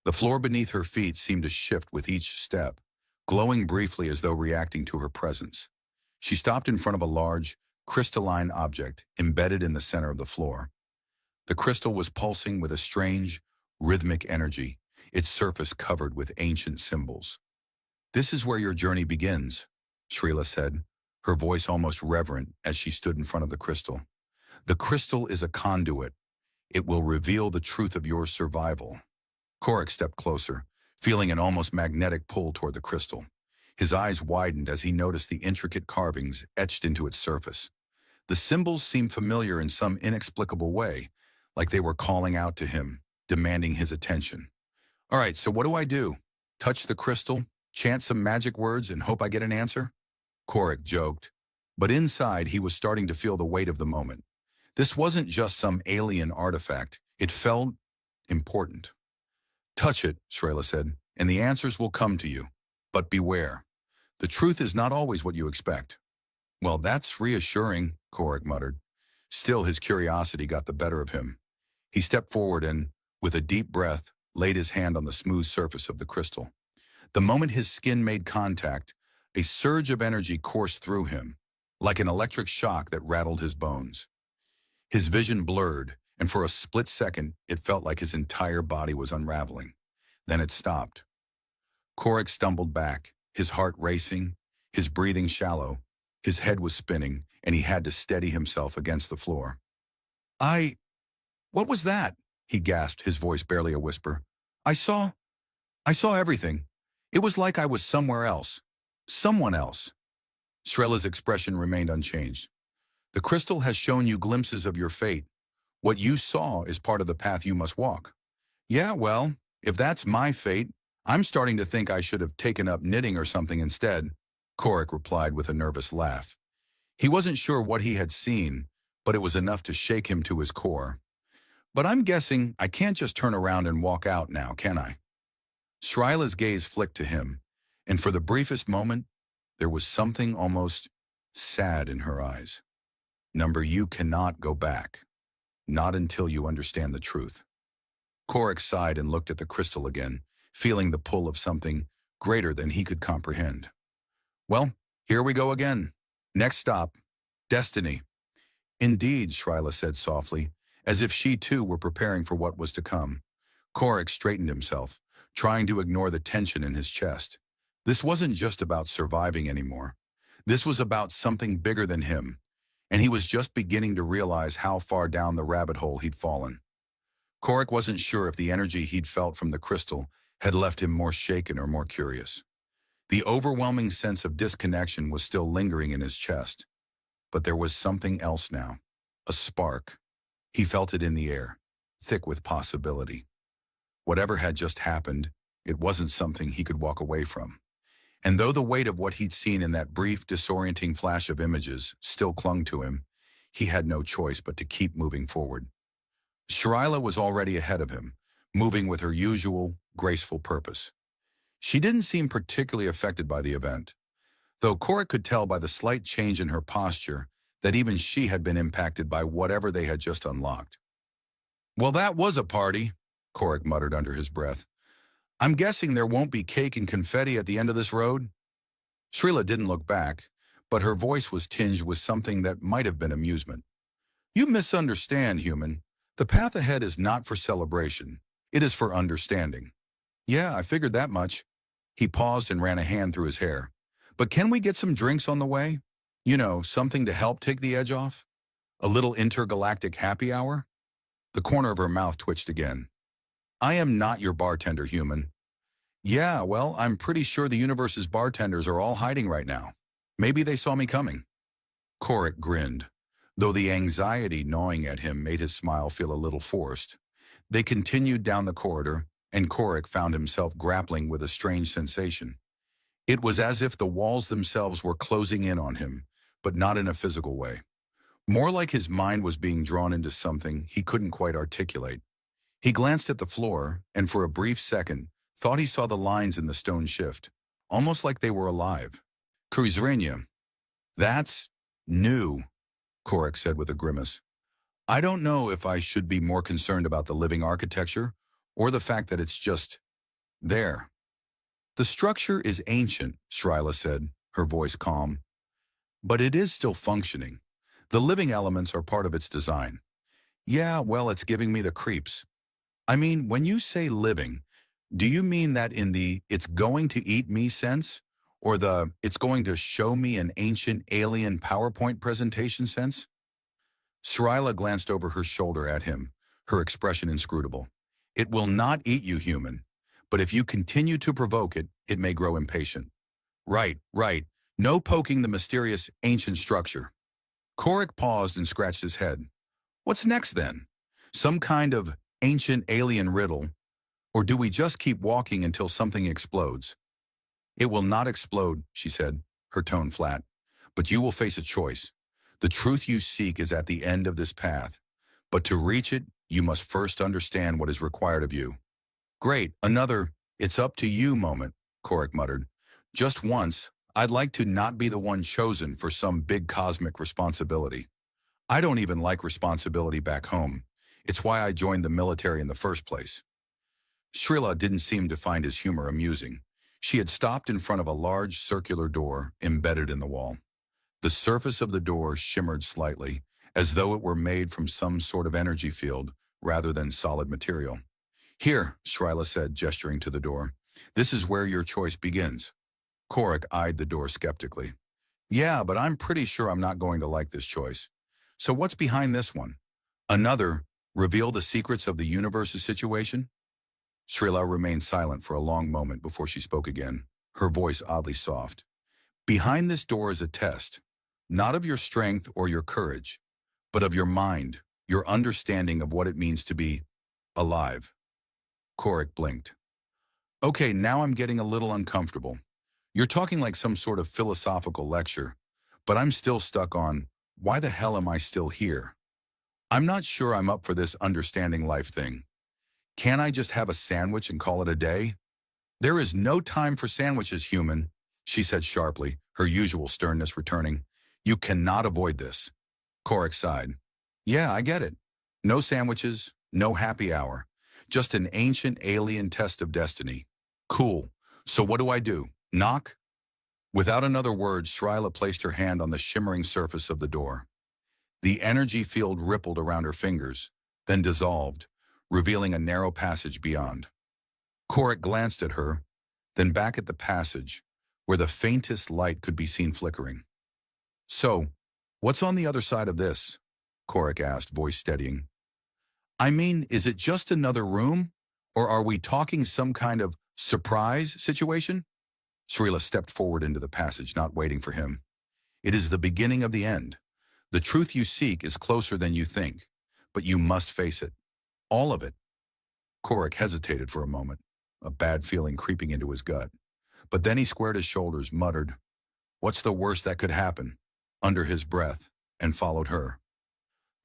The floor beneath her feet seemed to shift with each step, glowing briefly as though reacting to her presence. She stopped in front of a large, crystalline object embedded in the center of the floor. The crystal was pulsing with a strange, rhythmic energy, its surface covered with ancient symbols. This is where your journey begins, Srila said, her voice almost reverent as she stood in front of the crystal. The crystal is a conduit. It will reveal the truth of your survival. Korik stepped closer, feeling an almost magnetic pull toward the crystal. His eyes widened as he noticed the intricate carvings etched into its surface. The symbols seemed familiar in some inexplicable way, like they were calling out to him, demanding his attention. All right, so what do I do? Touch the crystal, chant some magic words, and hope I get an answer? Korik joked, but inside he was starting to feel the weight of the moment. This wasn't just some alien artifact. It felt important. Touch it, Srela said, and the answers will come to you. But beware. The truth is not always what you expect. Well, that's reassuring, Korik muttered. Still, his curiosity got the better of him. He stepped forward and, with a deep breath, laid his hand on the smooth surface of the crystal. The moment his skin made contact, a surge of energy coursed through him, like an electric shock that rattled his bones. His vision blurred, and for a split second, it felt like his entire body was unraveling. Then it stopped. Korik stumbled back, his heart racing, his breathing shallow. His head was spinning, and he had to steady himself against the floor. What was that? He gasped, his voice barely a whisper. I saw everything. It was like I was somewhere else. Someone else. Srela's expression remained unchanged. The crystal has shown you glimpses of your fate. What you saw is part of the path you must walk. Yeah, well, if that's my fate, I'm starting to think I should have taken up knitting or something instead, Korik replied with a nervous laugh. He wasn't sure what he had seen, but it was enough to shake him to his core. But I'm guessing I can't just turn around and walk out now, can I? Srela's gaze flicked to him, and for the briefest moment, there was something almost sad in her eyes. Number, you cannot go back. Not until you understand the truth. Korik sighed and looked at the crystal again, feeling the pull of something greater than he could comprehend. Well, here we go again. Next stop, destiny. Indeed, Srela said softly, as if she too were preparing for what was to come. Korik straightened himself, trying to ignore the tension in his chest. This wasn't just about surviving anymore. This was about something bigger than him, and he was just beginning to realize how far down the rabbit hole he'd fallen. Korik wasn't sure if the energy he'd felt from the crystal had left him more shaken or more curious. The overwhelming sense of disconnection was still lingering in his chest. But there was something else now. A spark. He felt it in the air, thick with possibility. Whatever had just happened, it wasn't something he could walk away from. And though the weight of what he'd seen in that brief, disorienting flash of images still clung to him, he had no choice but to keep moving forward. Srela was already ahead of him, moving with her usual, graceful purpose. She didn't seem particularly affected by the event, though Korik could tell by the slight change in her posture that even she had been impacted by whatever they had just unlocked. Well, that was a party, Korik muttered under his breath. I'm guessing there won't be cake and confetti at the end of this road? Srela didn't look back, but her voice was tinged with something that might have been amusement. You misunderstand, human. The path ahead is not for celebration. It is for understanding. Yeah, I figured that much. He paused and ran a hand through his hair. But can we get some drinks on the way? You know, something to help take the edge off? A little intergalactic happy hour? The corner of her mouth twitched again. I am not your bartender, human. Yeah, well, I'm pretty sure the universe's bartenders are all hiding right now. Maybe they saw me coming. Korik grinned, though the anxiety gnawing at him made his smile feel a little forced. They continued down the corridor, and Korik found himself grappling with a strange sensation. It was as if the walls themselves were closing in on him, but not in a physical way. More like his mind was being drawn into something he couldn't quite articulate. He glanced at the floor, and for a brief second, thought he saw the lines in the stone shift, almost like they were alive. Krizrenia. That's new, Korik said with a grimace. I don't know if I should be more concerned about the living architecture or the fact that it's just there. The structure is ancient, Srela said, her voice calm. But it is still functioning. The living elements are part of its design. Yeah, well, it's giving me the creeps. I mean, when you say living, Do you mean that in the "it's going to eat me" sense? Or the "it's going to show me an ancient alien PowerPoint presentation" sense? Srila glanced over her shoulder at him, her expression inscrutable. It will not eat you, human. But if you continue to provoke it, it may grow impatient. Right, right. No poking the mysterious ancient structure. Korik paused and scratched his head. What's next then? Some kind of ancient alien riddle? Or do we just keep walking until something explodes? It will not explode, she said, her tone flat. But you will face a choice. The truth you seek is at the end of this path. But to reach it, you must first understand what is required of you. Great, another "it's up to you" moment, Korik muttered. Just once, I'd like to not be the one chosen for some big cosmic responsibility. I don't even like responsibility back home. It's why I joined the military in the first place. Srila didn't seem to find his humor amusing. She had stopped in front of a large circular door embedded in the wall. The surface of the door shimmered slightly, as though it were made from some sort of energy field rather than solid material. Here, Srila said, gesturing to the door. This is where your choice begins. Korik eyed the door skeptically. Yeah, but I'm pretty sure I'm not going to like this choice. So what's behind this one? Another, reveal the secrets of the universe's situation? Srila remained silent for a long moment before she spoke again, her voice oddly soft. Behind this door is a test, not of your strength or your courage, but of your mind, your understanding of what it means to be alive. Korik blinked. Okay, now I'm getting a little uncomfortable. You're talking like some sort of philosophical lecture, but I'm still stuck on, why the hell am I still here? I'm not sure I'm up for this understanding life thing. Can't I just have a sandwich and call it a day? There is no time for sandwiches, human, she said sharply, her usual sternness returning. You cannot avoid this. Korik sighed. Yeah, I get it. No sandwiches, no happy hour. Just an ancient alien test of destiny. Cool. So what do I do? Knock? Without another word, Srila placed her hand on the shimmering surface of the door. The energy field rippled around her fingers, then dissolved, revealing a narrow passage beyond. Korik glanced at her, then back at the passage, where the faintest light could be seen flickering. So, what's on the other side of this? Korik asked, voice steadying. I mean, is it just another room? Or are we talking some kind of surprise situation? Srila stepped forward into the passage, not waiting for him. It is the beginning of the end. The truth you seek is closer than you think, but you must face it. All of it. Korik hesitated for a moment, a bad feeling creeping into his gut. But then he squared his shoulders, muttered, "What's the worst that could happen?" under his breath, and followed her.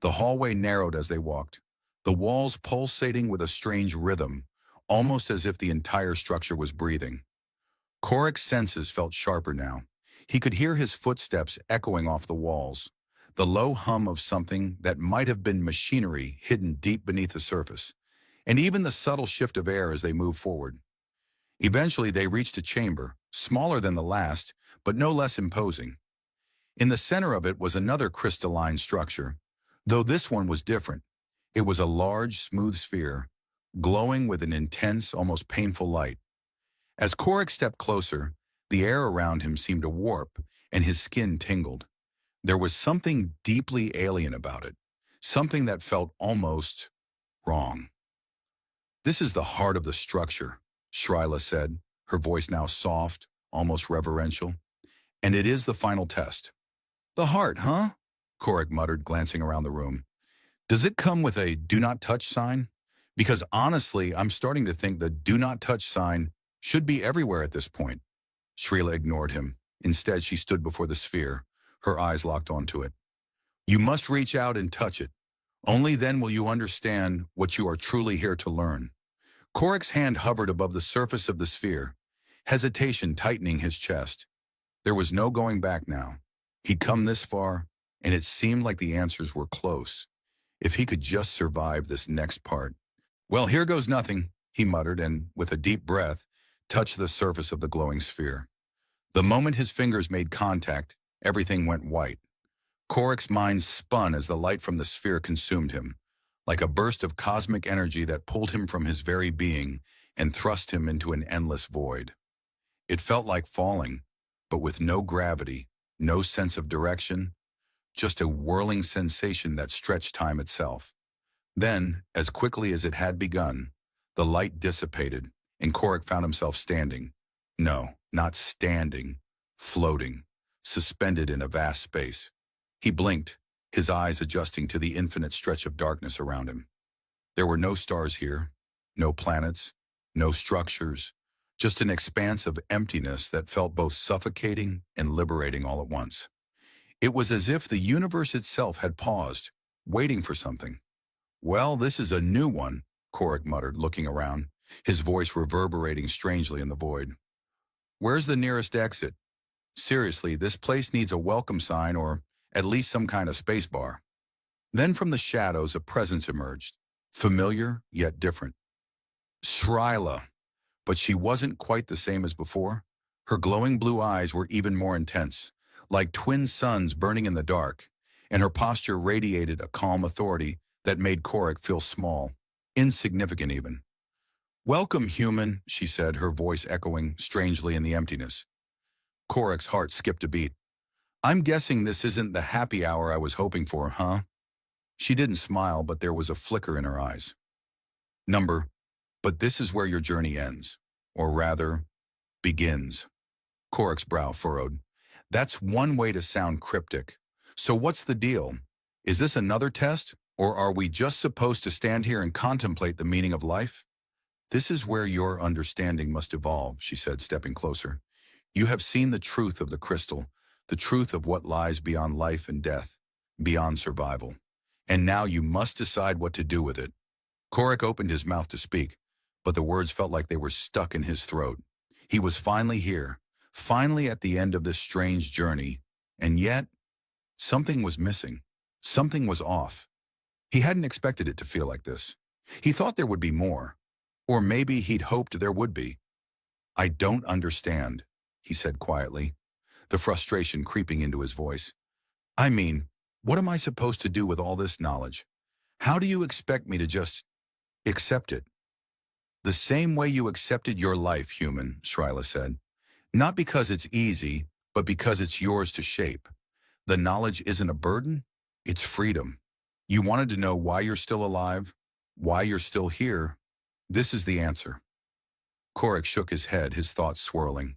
The hallway narrowed as they walked, the walls pulsating with a strange rhythm, almost as if the entire structure was breathing. Korik's senses felt sharper now. He could hear his footsteps echoing off the walls, the low hum of something that might have been machinery hidden deep beneath the surface, and even the subtle shift of air as they moved forward. Eventually, they reached a chamber, smaller than the last, but no less imposing. In the center of it was another crystalline structure, though this one was different. It was a large, smooth sphere, glowing with an intense, almost painful light. As Korik stepped closer, the air around him seemed to warp, and his skin tingled. There was something deeply alien about it, something that felt almost wrong. This is the heart of the structure, Srila said, her voice now soft, almost reverential. And it is the final test. The heart, huh? Korik muttered, glancing around the room. Does it come with a "do not touch" sign? Because honestly, I'm starting to think the "do not touch" sign should be everywhere at this point. Srila ignored him. Instead, she stood before the sphere, her eyes locked onto it. You must reach out and touch it. Only then will you understand what you are truly here to learn. Korik's hand hovered above the surface of the sphere, hesitation tightening his chest. There was no going back now. He'd come this far, and it seemed like the answers were close. If he could just survive this next part. Well, here goes nothing, he muttered, and, with a deep breath, touched the surface of the glowing sphere. The moment his fingers made contact, everything went white. Korik's mind spun as the light from the sphere consumed him. like a burst of cosmic energy that pulled him from his very being and thrust him into an endless void. It felt like falling, but with no gravity, no sense of direction, just a whirling sensation that stretched time itself. Then, as quickly as it had begun, the light dissipated, and Korik found himself standing. No, not standing, floating, suspended in a vast space. He blinked, his eyes adjusting to the infinite stretch of darkness around him. There were no stars here, no planets, no structures, just an expanse of emptiness that felt both suffocating and liberating all at once. It was as if the universe itself had paused, waiting for something. "Well, this is a new one," Korik muttered, looking around, his voice reverberating strangely in the void. "Where's the nearest exit? Seriously, this place needs a welcome sign or at least some kind of space bar." Then from the shadows a presence emerged, familiar yet different. Shryla, but she wasn't quite the same as before. Her glowing blue eyes were even more intense, like twin suns burning in the dark, and her posture radiated a calm authority that made Korik feel small, insignificant even. "Welcome, human," she said, her voice echoing strangely in the emptiness. Korik's heart skipped a beat. "I'm guessing this isn't the happy hour I was hoping for, huh?" She didn't smile, but there was a flicker in her eyes. But this is where your journey ends, or rather, begins." Korik's brow furrowed. "That's one way to sound cryptic. So what's the deal? Is this another test, or are we just supposed to stand here and contemplate the meaning of life?" "This is where your understanding must evolve," she said, stepping closer. "You have seen the truth of the crystal, the truth of what lies beyond life and death, beyond survival. And now you must decide what to do with it." Korik opened his mouth to speak, but the words felt like they were stuck in his throat. He was finally here, finally at the end of this strange journey, and yet, something was missing. Something was off. He hadn't expected it to feel like this. He thought there would be more, or maybe he'd hoped there would be. "I don't understand," he said quietly, the frustration creeping into his voice. "I mean, what am I supposed to do with all this knowledge? How do you expect me to just accept it?" "The same way you accepted your life, human," Shryla said. "Not because it's easy, but because it's yours to shape. The knowledge isn't a burden, it's freedom. You wanted to know why you're still alive, why you're still here. This is the answer." Korik shook his head, his thoughts swirling.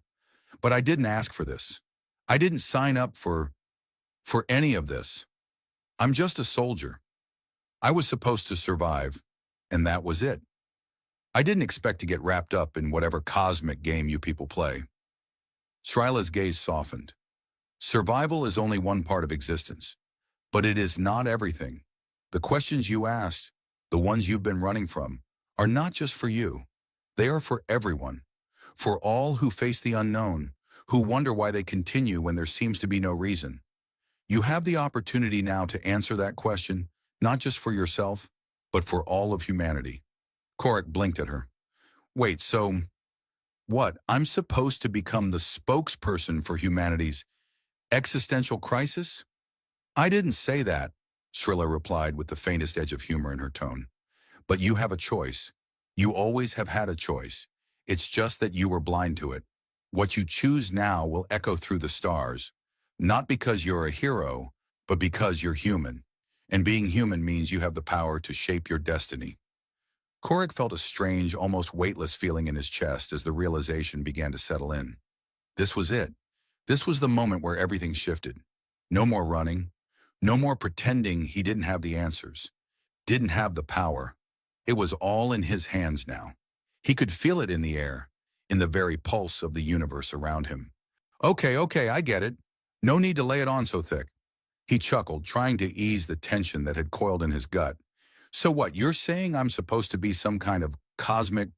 "But I didn't ask for this. I didn't sign up for any of this. I'm just a soldier. I was supposed to survive, and that was it. I didn't expect to get wrapped up in whatever cosmic game you people play." Shryla's gaze softened. "Survival is only one part of existence, but it is not everything. The questions you asked, the ones you've been running from, are not just for you. They are for everyone, for all who face the unknown, who wonder why they continue when there seems to be no reason. You have the opportunity now to answer that question, not just for yourself, but for all of humanity." Korik blinked at her. "Wait, so what? I'm supposed to become the spokesperson for humanity's existential crisis?" "I didn't say that," Shrilla replied with the faintest edge of humor in her tone. "But you have a choice. You always have had a choice. It's just that you were blind to it. What you choose now will echo through the stars, not because you're a hero, but because you're human. And being human means you have the power to shape your destiny." Korik felt a strange, almost weightless feeling in his chest as the realization began to settle in. This was it. This was the moment where everything shifted. No more running. No more pretending he didn't have the answers, didn't have the power. It was all in his hands now. He could feel it in the air, in the very pulse of the universe around him. Okay, I get it. No need to lay it on so thick." He chuckled, trying to ease the tension that had coiled in his gut. "So what, you're saying I'm supposed to be some kind of cosmic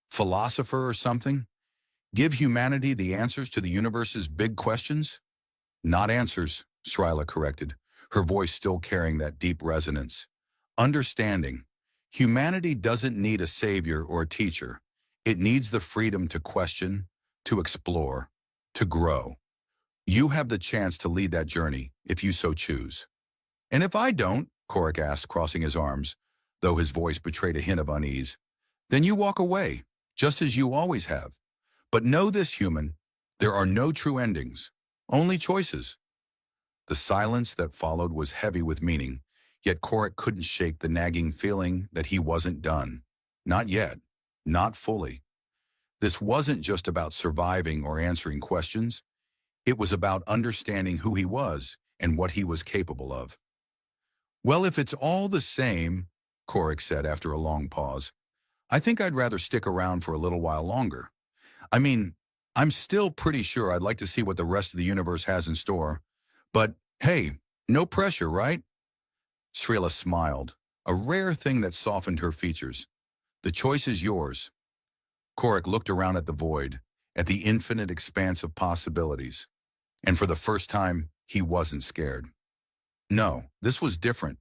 philosopher or something? Give humanity the answers to the universe's big questions?" "Not answers," Shryla corrected, her voice still carrying that deep resonance. "Understanding. Humanity doesn't need a savior or a teacher. It needs the freedom to question, to explore, to grow. You have the chance to lead that journey, if you so choose." "And if I don't?" Korik asked, crossing his arms, though his voice betrayed a hint of unease. Then you walk away, just as you always have. But know this, human, there are no true endings, only choices. The silence that followed was heavy with meaning, yet Korik couldn't shake the nagging feeling that he wasn't done. Not yet, not fully. This wasn't just about surviving or answering questions. It was about understanding who he was and what he was capable of. Well, if it's all the same, Korik said after a long pause, I think I'd rather stick around for a little while longer. I mean, I'm still pretty sure I'd like to see what the rest of the universe has in store. But hey, no pressure, right? Srila smiled, a rare thing that softened her features. The choice is yours. Korik looked around at the void, at the infinite expanse of possibilities. And for the first time, he wasn't scared. No, this was different.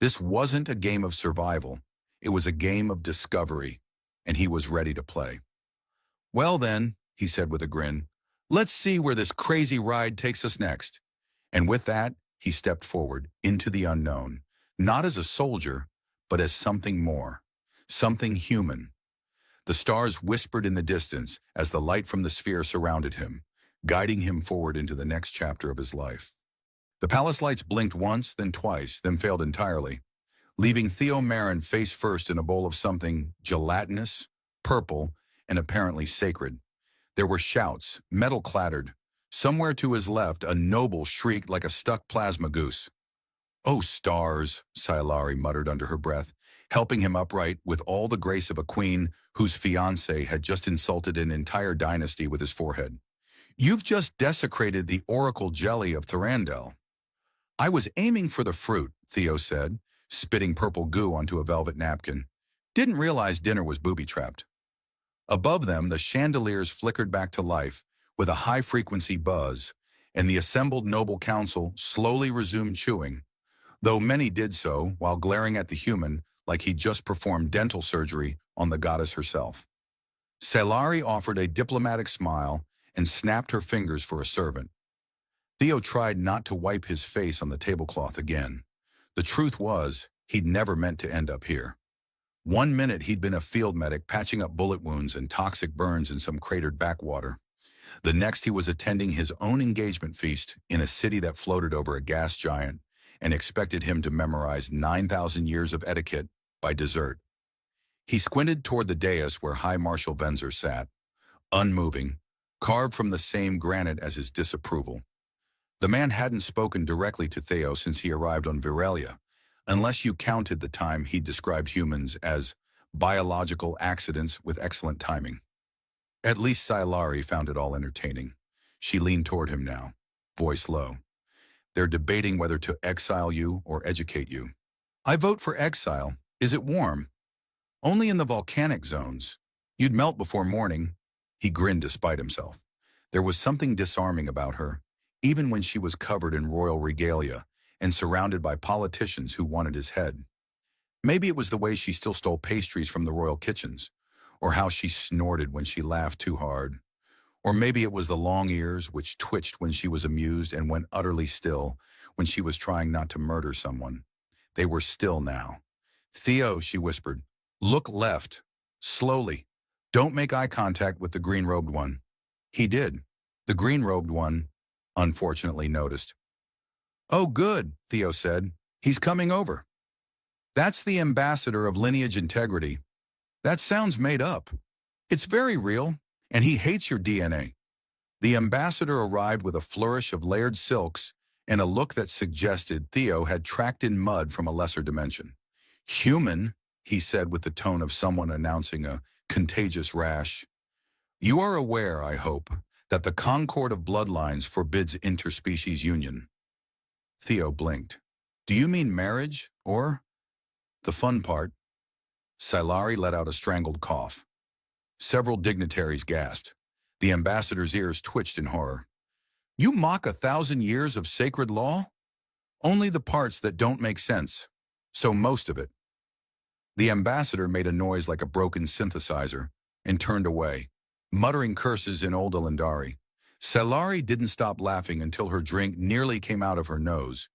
This wasn't a game of survival. It was a game of discovery, and he was ready to play. Well then, he said with a grin, let's see where this crazy ride takes us next. And with that, he stepped forward into the unknown, not as a soldier, but as something more, something human. The stars whispered in the distance as the light from the sphere surrounded him, guiding him forward into the next chapter of his life. The palace lights blinked once, then twice, then failed entirely, leaving Theo Marin face first in a bowl of something gelatinous, purple, and apparently sacred. There were shouts, metal clattered. Somewhere to his left, a noble shrieked like a stuck plasma goose. "Oh, stars," Sailari muttered under her breath, helping him upright with all the grace of a queen whose fiancé had just insulted an entire dynasty with his forehead. "You've just desecrated the oracle jelly of Thorandel." "I was aiming for the fruit," Theo said, spitting purple goo onto a velvet napkin. "Didn't realize dinner was booby-trapped." Above them, the chandeliers flickered back to life with a high-frequency buzz, and the assembled noble council slowly resumed chewing, though many did so while glaring at the human like he'd just performed dental surgery on the goddess herself. Sailari offered a diplomatic smile and snapped her fingers for a servant. Theo tried not to wipe his face on the tablecloth again. The truth was, he'd never meant to end up here. 1 minute he'd been a field medic patching up bullet wounds and toxic burns in some cratered backwater. The next he was attending his own engagement feast in a city that floated over a gas giant and expected him to memorize 9,000 years of etiquette by dessert. He squinted toward the dais where High Marshal Venzer sat, unmoving, carved from the same granite as his disapproval. The man hadn't spoken directly to Theo since he arrived on Virelia, unless you counted the time he described humans as biological accidents with excellent timing. At least Sailari found it all entertaining. She leaned toward him now, voice low. "They're debating whether to exile you or educate you." "I vote for exile. Is it warm?" "Only in the volcanic zones. You'd melt before morning." He grinned despite himself. There was something disarming about her, even when she was covered in royal regalia and surrounded by politicians who wanted his head. Maybe it was the way she still stole pastries from the royal kitchens, or how she snorted when she laughed too hard. Or maybe it was the long ears which twitched when she was amused and went utterly still when she was trying not to murder someone. They were still now. "Theo," she whispered, "look left. Slowly. Don't make eye contact with the green-robed one." He did. The green-robed one, unfortunately, noticed. "Oh, good," Theo said. "He's coming over." "That's the ambassador of lineage integrity." "That sounds made up." "It's very real, and he hates your DNA." The ambassador arrived with a flourish of layered silks and a look that suggested Theo had tracked in mud from a lesser dimension. "Human," he said with the tone of someone announcing a contagious rash. "You are aware, I hope, that the concord of bloodlines forbids interspecies union." Theo blinked. "Do you mean marriage, or the fun part?" Sailari let out a strangled cough. Several dignitaries gasped. The ambassador's ears twitched in horror. "You mock 1,000 years of sacred law?" "Only the parts that don't make sense. So most of it." The ambassador made a noise like a broken synthesizer and turned away, muttering curses in Old Alandari. Sailari didn't stop laughing until her drink nearly came out of her nose.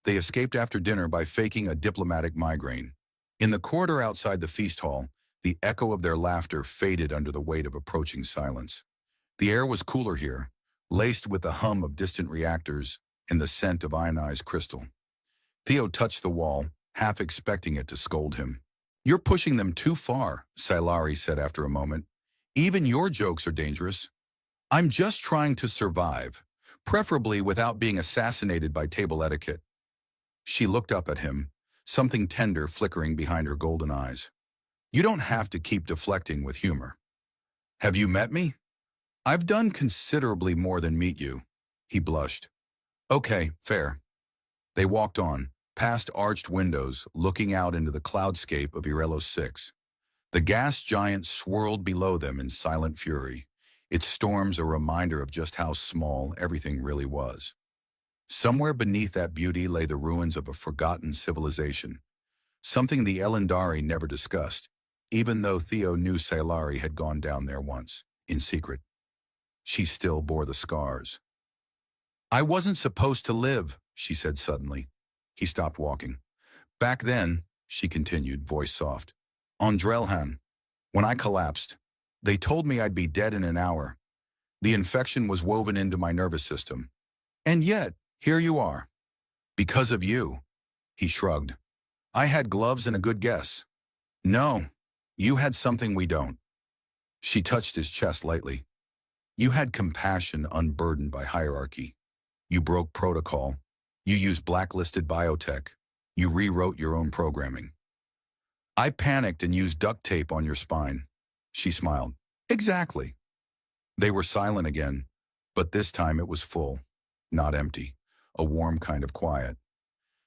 They escaped after dinner by faking a diplomatic migraine. In the corridor outside the feast hall, the echo of their laughter faded under the weight of approaching silence. The air was cooler here, laced with the hum of distant reactors and the scent of ionized crystal. Theo touched the wall, half expecting it to scold him. "You're pushing them too far," Silari said after a moment. "Even your jokes are dangerous." "I'm just trying to survive, preferably without being assassinated by table etiquette." She looked up at him, something tender flickering behind her golden eyes. "You don't have to keep deflecting with humor." "Have you met me?" "I've done considerably more than meet you." He blushed. "Okay, fair." They walked on, past arched windows, looking out into the cloudscape of Irelos 6. The gas giant swirled below them in silent fury, its storms a reminder of just how small everything really was. Somewhere beneath that beauty lay the ruins of a forgotten civilization, something the Elendari never discussed, even though Theo knew Silari had gone down there once, in secret. She still bore the scars. "I wasn't supposed to live," she said suddenly. He stopped walking. "Back then," she continued, voice soft, "on Drelhan, when I collapsed, they told me I'd be dead in an hour. The infection was woven into my nervous system. And yet, here you are. Because of you." He shrugged. "I had gloves and a good guess." "No, you had something we don't." She touched his chest lightly. "You had compassion unburdened by hierarchy. You broke protocol. You used blacklisted biotech. You rewrote your own programming." "I panicked and used duct tape on your spine." She smiled. "Exactly." They were silent again, but this time it was full, not empty, a warm kind of quiet.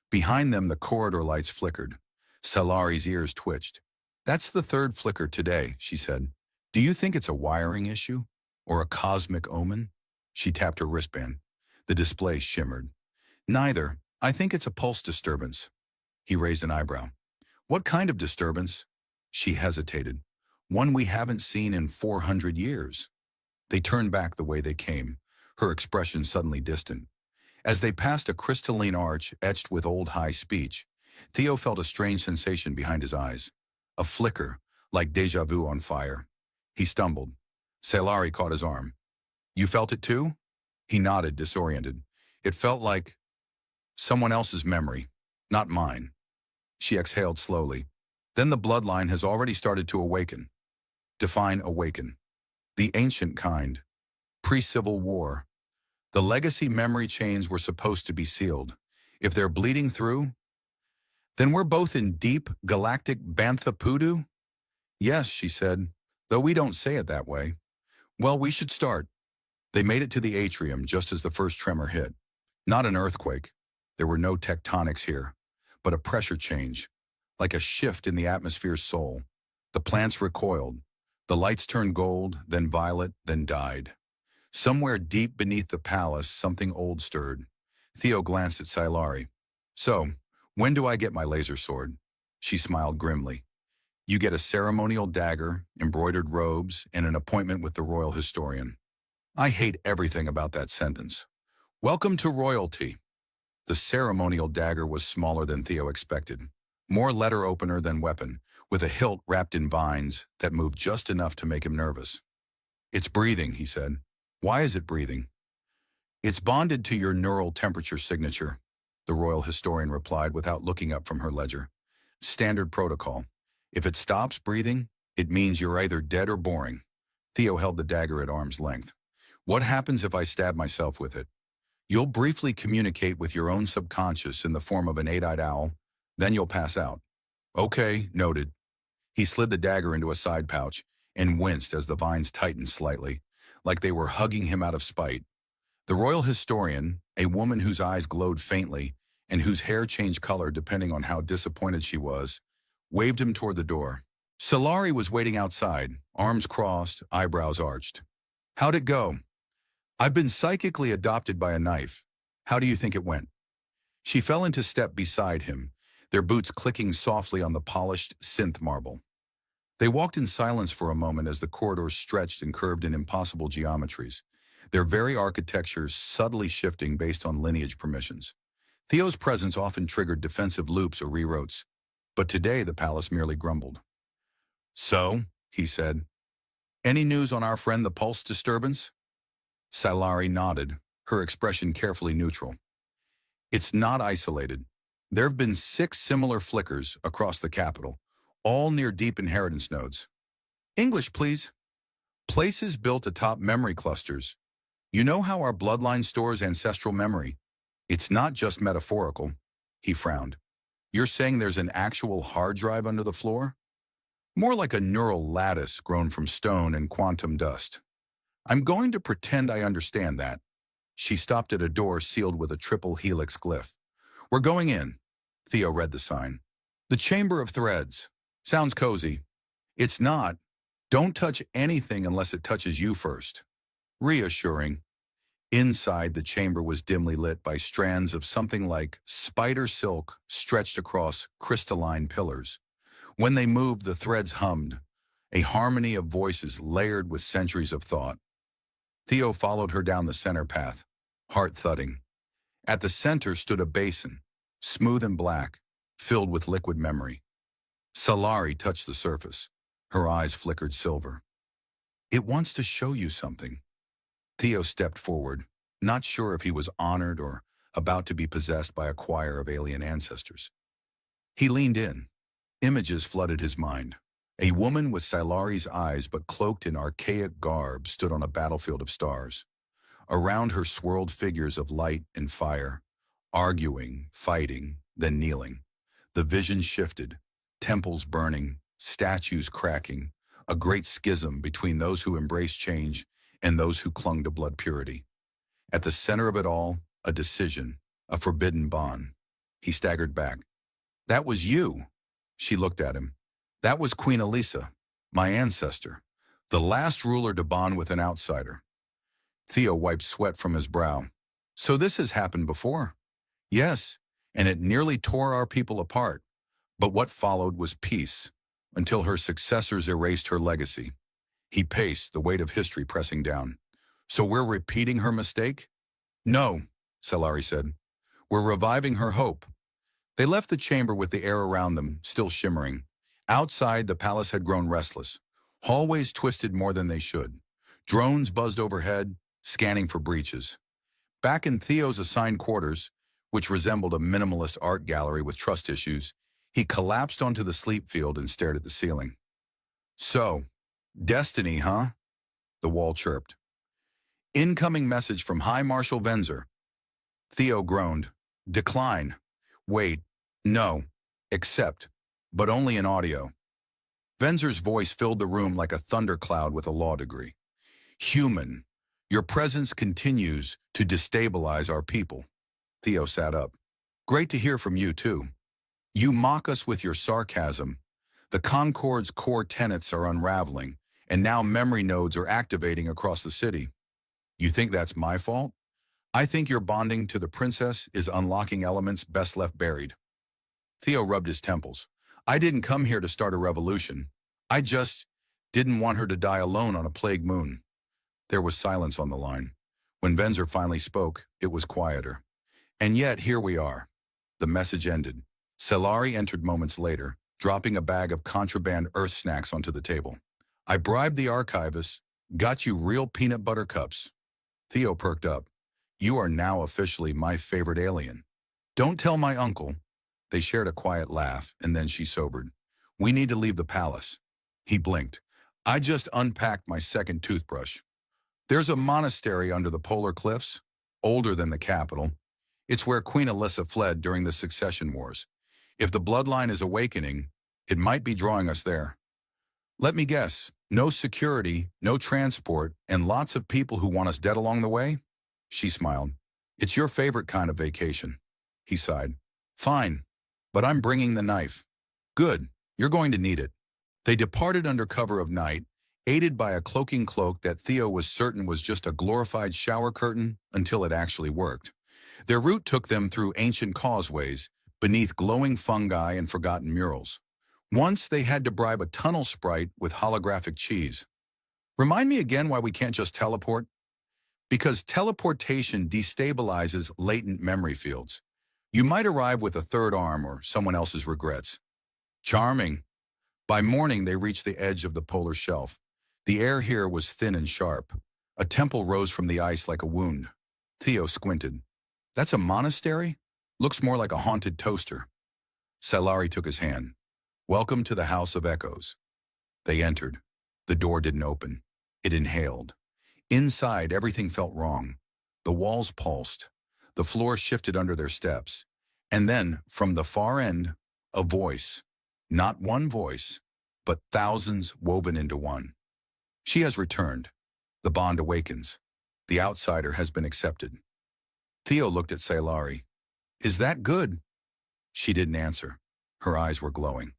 Behind them, the corridor lights flickered. Salari's ears twitched. "That's the third flicker today," she said. "Do you think it's a wiring issue? Or a cosmic omen?" She tapped her wristband. The display shimmered. "Neither. I think it's a pulse disturbance." He raised an eyebrow. "What kind of disturbance?" She hesitated. "One we haven't seen in 400 years. They turned back the way they came, her expression suddenly distant. As they passed a crystalline arch etched with old high speech, Theo felt a strange sensation behind his eyes. A flicker, like deja vu on fire. He stumbled. Salari caught his arm. "You felt it too?" He nodded, disoriented. "It felt like someone else's memory, not mine." She exhaled slowly. "Then the bloodline has already started to awaken." Define awaken. "The ancient kind. Pre-Civil War. The legacy memory chains were supposed to be sealed. If they're bleeding through, then we're both in deep galactic bantha poodoo?" "Yes," she said, "though we don't say it that way." "Well, we should start." They made it to the atrium just as the first tremor hit. Not an earthquake. There were no tectonics here, but a pressure change, like a shift in the atmosphere's soul. The plants recoiled. The lights turned gold, then violet, then died. Somewhere deep beneath the palace, something old stirred. Theo glanced at Silari. "So, when do I get my laser sword?" She smiled grimly. "You get a ceremonial dagger, embroidered robes, and an appointment with the royal historian." I hate everything about that sentence. "Welcome to royalty." The ceremonial dagger was smaller than Theo expected. More letter opener than weapon, with a hilt wrapped in vines that moved just enough to make him nervous. "It's breathing," he said. "Why is it breathing?" "It's bonded to your neural temperature signature," the royal historian replied without looking up from her ledger. "Standard protocol. If it stops breathing, it means you're either dead or boring." Theo held the dagger at arm's length. "What happens if I stab myself with it?" "You'll briefly communicate with your own subconscious in the form of an eight-eyed owl, then you'll pass out." "Okay, noted." He slid the dagger into a side pouch and winced as the vines tightened slightly, like they were hugging him out of spite. The royal historian, a woman whose eyes glowed faintly and whose hair changed color depending on how disappointed she was, waved him toward the door. Solari was waiting outside, arms crossed, eyebrows arched. "How'd it go?" "I've been psychically adopted by a knife. How do you think it went?" She fell into step beside him, their boots clicking softly on the polished synth marble. They walked in silence for a moment as the corridors stretched and curved in impossible geometries, their very architectures subtly shifting based on lineage permissions. Theo's presence often triggered defensive loops or rewrotes. But today the palace merely grumbled. "So," he said, "any news on our friend the pulse disturbance?" Silari nodded, her expression carefully neutral. "It's not isolated. There have been 6 similar flickers across the capital, all near deep inheritance nodes. English, please. Places built atop memory clusters. You know how our bloodline stores ancestral memory? It's not just metaphorical." He frowned. "You're saying there's an actual hard drive under the floor?" "More like a neural lattice grown from stone and quantum dust." "I'm going to pretend I understand that." She stopped at a door sealed with a triple helix glyph. "We're going in." Theo read the sign. "The Chamber of Threads. Sounds cozy." "It's not. Don't touch anything unless it touches you first." Reassuring. Inside, the chamber was dimly lit by strands of something like spider silk stretched across crystalline pillars. When they moved, the threads hummed, a harmony of voices layered with centuries of thought. Theo followed her down the center path, heart thudding. At the center stood a basin, smooth and black, filled with liquid memory. Silari touched the surface. Her eyes flickered silver. "It wants to show you something." Theo stepped forward, not sure if he was honored or about to be possessed by a choir of alien ancestors. He leaned in. Images flooded his mind. A woman with Silari's eyes but cloaked in archaic garb stood on a battlefield of stars. Around her swirled figures of light and fire, arguing, fighting, then kneeling. The vision shifted, temples burning, statues cracking, a great schism between those who embraced change and those who clung to blood purity. At the center of it all, a decision, a forbidden bond. He staggered back. "That was you." She looked at him. "That was Queen Elisa, my ancestor, the last ruler to bond with an outsider." Theo wiped sweat from his brow. "So this has happened before?" "Yes, and it nearly tore our people apart. But what followed was peace, until her successors erased her legacy." He paced, the weight of history pressing down. "So we're repeating her mistake?" "No," Silari said. "We're reviving her hope." They left the chamber with the air around them still shimmering. Outside, the palace had grown restless. Hallways twisted more than they should. Drones buzzed overhead, scanning for breaches. Back in Theo's assigned quarters, which resembled a minimalist art gallery with trust issues, he collapsed onto the sleep field and stared at the ceiling. "So, destiny, huh?" The wall chirped. "Incoming message from High Marshal Venzer." Theo groaned. "Decline. Wait. No. Accept. But only in audio." Venzer's voice filled the room like a thundercloud with a law degree. "Human, your presence continues to destabilize our people." Theo sat up. "Great to hear from you, too. You mock us with your sarcasm. The Concord's core tenets are unraveling, and now memory nodes are activating across the city. You think that's my fault? I think your bonding to the princess is unlocking elements best left buried." Theo rubbed his temples. "I didn't come here to start a revolution. I just didn't want her to die alone on a plague moon." There was silence on the line. When Venzer finally spoke, it was quieter. "And yet, here we are." The message ended. Silari entered moments later, dropping a bag of contraband Earth snacks onto the table. "I bribed the archivist, got you real peanut butter cups." Theo perked up. "You are now officially my favorite alien." "Don't tell my uncle." They shared a quiet laugh, and then she sobered. "We need to leave the palace." He blinked. "I just unpacked my second toothbrush. There's a monastery under the polar cliffs, older than the capital. It's where Queen Elissa fled during the succession wars. If the bloodline is awakening, it might be drawing us there. Let me guess, no security, no transport, and lots of people who want us dead along the way?" She smiled. "It's your favorite kind of vacation." He sighed. "Fine, but I'm bringing the knife." "Good, you're going to need it." They departed under cover of night, aided by a cloaking cloak that Theo was certain was just a glorified shower curtain until it actually worked. Their route took them through ancient causeways, beneath glowing fungi and forgotten murals. Once they had to bribe a tunnel sprite with holographic cheese. "Remind me again why we can't just teleport?" "Because teleportation destabilizes latent memory fields. You might arrive with a third arm or someone else's regrets." Charming. By morning, they reached the edge of the polar shelf. The air here was thin and sharp. A temple rose from the ice like a wound. Theo squinted. That's a monastery? Looks more like a haunted toaster. Salari took his hand. Welcome to the House of Echoes. They entered. The door didn't open. It inhaled. Inside, everything felt wrong. The walls pulsed. The floor shifted under their steps. And then, from the far end, a voice. Not one voice, but thousands woven into one. She has returned. The bond awakens. The outsider has been accepted. Theo looked at Salari. Is that good? She didn't answer. Her eyes were glowing.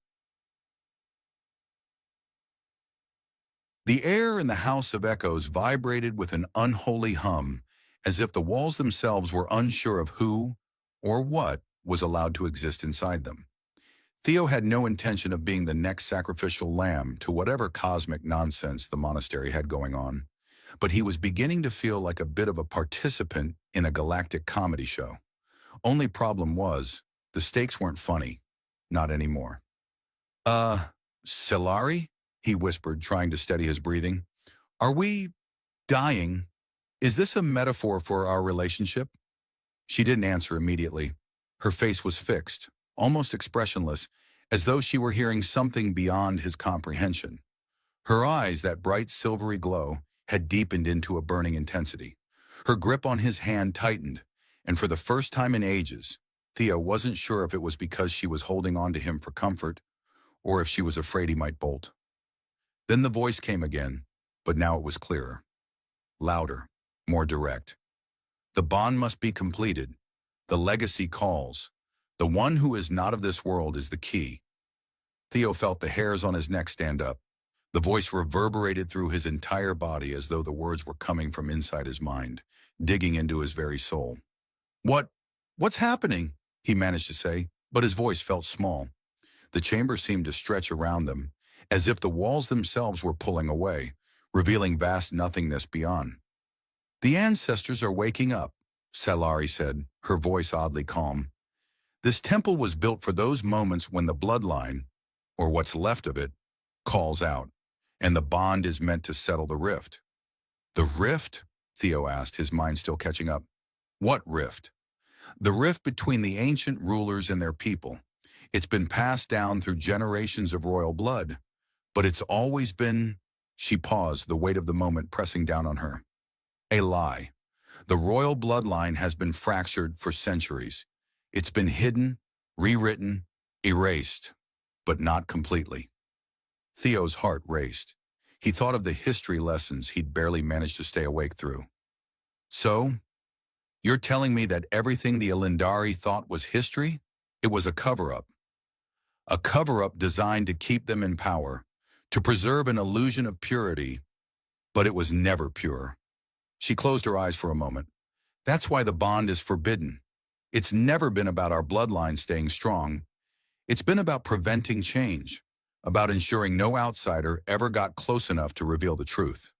The air in the House of Echoes vibrated with an unholy hum, as if the walls themselves were unsure of who or what was allowed to exist inside them. Theo had no intention of being the next sacrificial lamb to whatever cosmic nonsense the monastery had going on, but he was beginning to feel like a bit of a participant in a galactic comedy show. Only problem was, the stakes weren't funny. Not anymore. Salari? He whispered, trying to steady his breathing. Are we dying? Is this a metaphor for our relationship? She didn't answer immediately. Her face was fixed, almost expressionless, as though she were hearing something beyond his comprehension. Her eyes, that bright silvery glow, had deepened into a burning intensity. Her grip on his hand tightened, and for the first time in ages, Theo wasn't sure if it was because she was holding on to him for comfort, or if she was afraid he might bolt. Then the voice came again, but now it was clearer. Louder, more direct. The bond must be completed. The legacy calls. The one who is not of this world is the key. Theo felt the hairs on his neck stand up. The voice reverberated through his entire body as though the words were coming from inside his mind, digging into his very soul. What's happening? He managed to say, but his voice felt small. The chamber seemed to stretch around them, as if the walls themselves were pulling away, revealing vast nothingness beyond. The ancestors are waking up, Salari said, her voice oddly calm. This temple was built for those moments when the bloodline, or what's left of it, calls out, and the bond is meant to settle the rift. The rift? Theo asked, his mind still catching up. What rift? The rift between the ancient rulers and their people. It's been passed down through generations of royal blood, but it's always been... She paused, the weight of the moment pressing down on her. A lie. The royal bloodline has been fractured for centuries. It's been hidden, rewritten, erased, but not completely. Theo's heart raced. He thought of the history lessons he'd barely managed to stay awake through. So, you're telling me that everything the Elendari thought was history? It was a cover-up. A cover-up designed to keep them in power, to preserve an illusion of purity, but it was never pure. She closed her eyes for a moment. That's why the bond is forbidden. It's never been about our bloodline staying strong. It's been about preventing change, about ensuring no outsider ever got close enough to reveal the truth.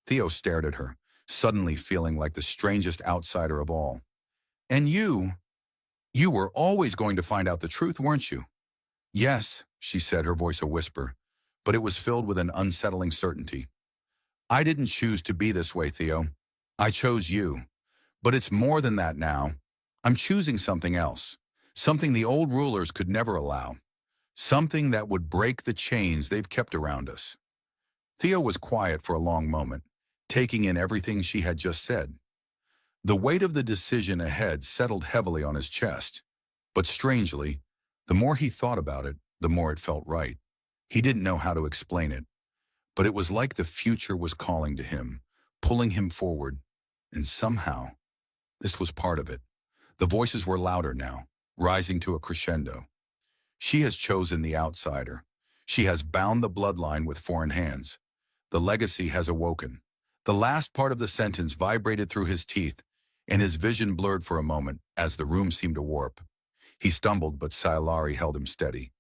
Theo stared at her, suddenly feeling like the strangest outsider of all. And you were always going to find out the truth, weren't you? Yes, she said, her voice a whisper, but it was filled with an unsettling certainty. I didn't choose to be this way, Theo. I chose you. But it's more than that now. I'm choosing something else, something the old rulers could never allow, something that would break the chains they've kept around us. Theo was quiet for a long moment, taking in everything she had just said. The weight of the decision ahead settled heavily on his chest, but strangely, the more he thought about it, the more it felt right. He didn't know how to explain it, but it was like the future was calling to him, pulling him forward, and somehow, this was part of it. The voices were louder now, rising to a crescendo. She has chosen the outsider. She has bound the bloodline with foreign hands. The legacy has awoken. The last part of the sentence vibrated through his teeth, and his vision blurred for a moment as the room seemed to warp. He stumbled, but Salari held him steady.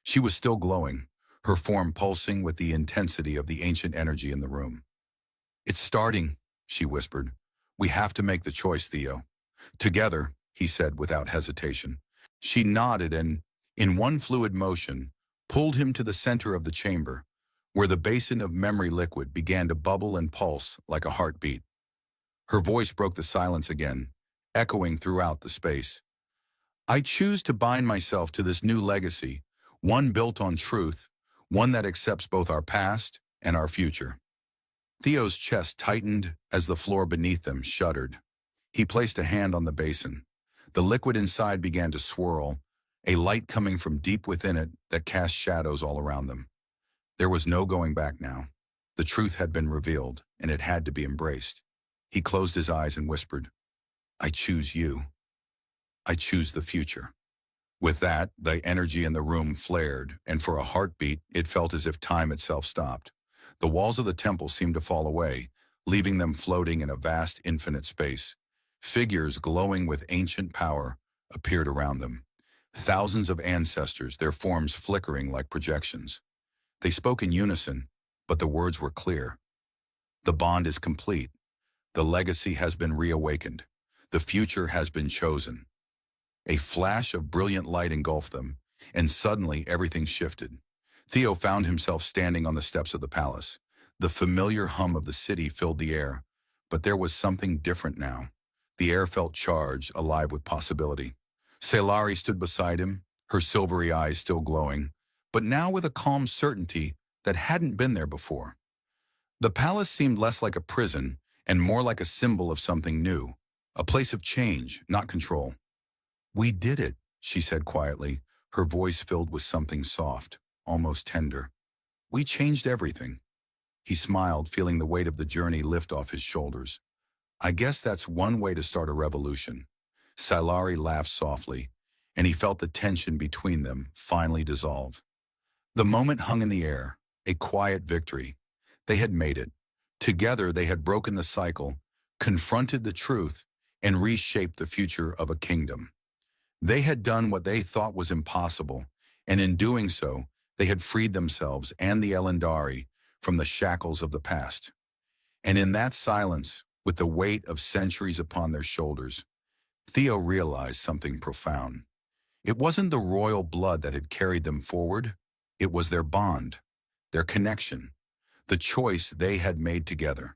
She was still glowing, her form pulsing with the intensity of the ancient energy in the room. It's starting, she whispered. We have to make the choice, Theo. Together, he said without hesitation. She nodded and, in one fluid motion, pulled him to the center of the chamber, where the basin of memory liquid began to bubble and pulse like a heartbeat. Her voice broke the silence again, echoing throughout the space. I choose to bind myself to this new legacy, one built on truth, one that accepts both our past and our future. Theo's chest tightened as the floor beneath them shuddered. He placed a hand on the basin. The liquid inside began to swirl, a light coming from deep within it that cast shadows all around them. There was no going back now. The truth had been revealed, and it had to be embraced. He closed his eyes and whispered, I choose you. I choose the future. With that, the energy in the room flared, and for a heartbeat, it felt as if time itself stopped. The walls of the temple seemed to fall away, leaving them floating in a vast, infinite space. Figures glowing with ancient power appeared around them. Thousands of ancestors, their forms flickering like projections. They spoke in unison, but the words were clear. The bond is complete. The legacy has been reawakened. The future has been chosen. A flash of brilliant light engulfed them, and suddenly everything shifted. Theo found himself standing on the steps of the palace. The familiar hum of the city filled the air, but there was something different now. The air felt charged, alive with possibility. Sailari stood beside him, her silvery eyes still glowing, but now with a calm certainty that hadn't been there before. The palace seemed less like a prison and more like a symbol of something new, a place of change, not control. We did it, she said quietly, her voice filled with something soft, almost tender. We changed everything. He smiled, feeling the weight of the journey lift off his shoulders. I guess that's one way to start a revolution. Sailari laughed softly, and he felt the tension between them finally dissolve. The moment hung in the air, a quiet victory. They had made it. Together they had broken the cycle, confronted the truth, and reshaped the future of a kingdom. They had done what they thought was impossible, and in doing so, they had freed themselves and the Elendari from the shackles of the past. And in that silence, with the weight of centuries upon their shoulders, Theo realized something profound. It wasn't the royal blood that had carried them forward. It was their bond, their connection, the choice they had made together.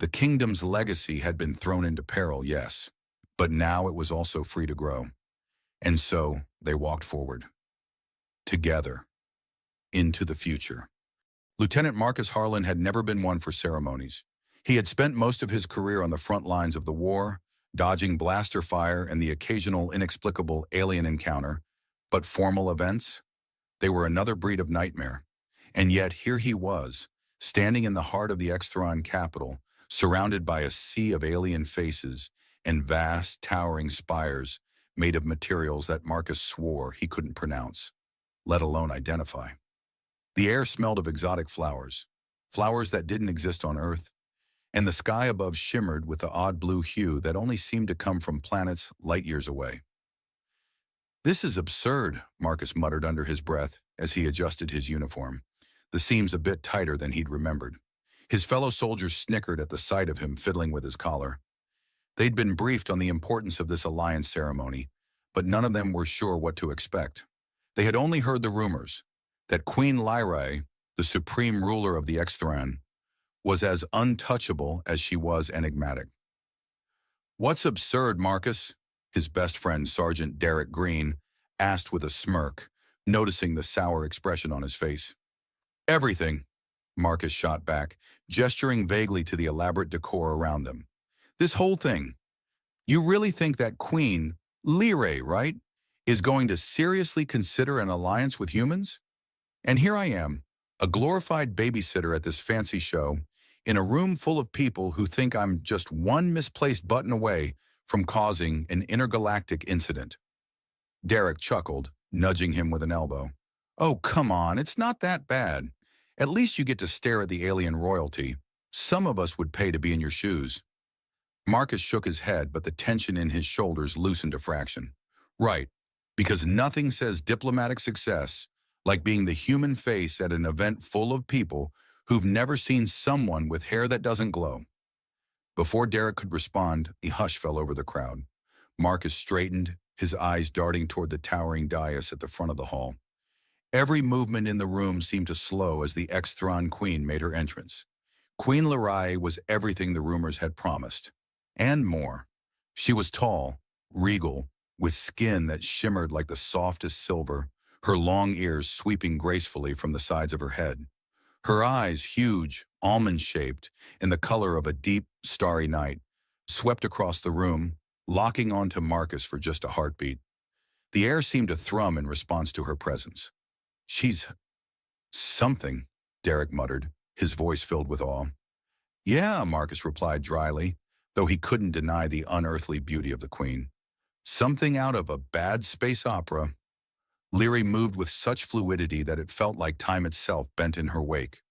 The kingdom's legacy had been thrown into peril, yes, but now it was also free to grow. And so they walked forward, together, into the future. Lieutenant Marcus Harlan had never been one for ceremonies. He had spent most of his career on the front lines of the war, dodging blaster fire and the occasional inexplicable alien encounter, but formal events? They were another breed of nightmare. And yet here he was, standing in the heart of the Extheron capital, surrounded by a sea of alien faces and vast, towering spires made of materials that Marcus swore he couldn't pronounce, let alone identify. The air smelled of exotic flowers, flowers that didn't exist on Earth, and the sky above shimmered with the odd blue hue that only seemed to come from planets light years away. This is absurd, Marcus muttered under his breath as he adjusted his uniform, the seams a bit tighter than he'd remembered. His fellow soldiers snickered at the sight of him fiddling with his collar. They'd been briefed on the importance of this alliance ceremony, but none of them were sure what to expect. They had only heard the rumors that Queen Lyrae, the supreme ruler of the Extheron, was as untouchable as she was enigmatic. What's absurd, Marcus? His best friend, Sergeant Derek Green, asked with a smirk, noticing the sour expression on his face. Everything, Marcus shot back, gesturing vaguely to the elaborate decor around them. This whole thing. You really think that Queen, Lyrae, right, is going to seriously consider an alliance with humans? And here I am, a glorified babysitter at this fancy show, in a room full of people who think I'm just one misplaced button away from causing an intergalactic incident. Derek chuckled, nudging him with an elbow. Oh, come on, it's not that bad. At least you get to stare at the alien royalty. Some of us would pay to be in your shoes. Marcus shook his head, but the tension in his shoulders loosened a fraction. Right, because nothing says diplomatic success like being the human face at an event full of people who've never seen someone with hair that doesn't glow. Before Derek could respond, a hush fell over the crowd. Marcus straightened, his eyes darting toward the towering dais at the front of the hall. Every movement in the room seemed to slow as the ex-Thrawn queen made her entrance. Queen Lirai was everything the rumors had promised, and more. She was tall, regal, with skin that shimmered like the softest silver, her long ears sweeping gracefully from the sides of her head. Her eyes, huge, almond-shaped, in the color of a deep, starry night, swept across the room, locking onto Marcus for just a heartbeat. The air seemed to thrum in response to her presence. "She's something," Derek muttered, his voice filled with awe. "Yeah," Marcus replied dryly, though he couldn't deny the unearthly beauty of the queen. "Something out of a bad space opera." Leary moved with such fluidity that it felt like time itself bent in her wake.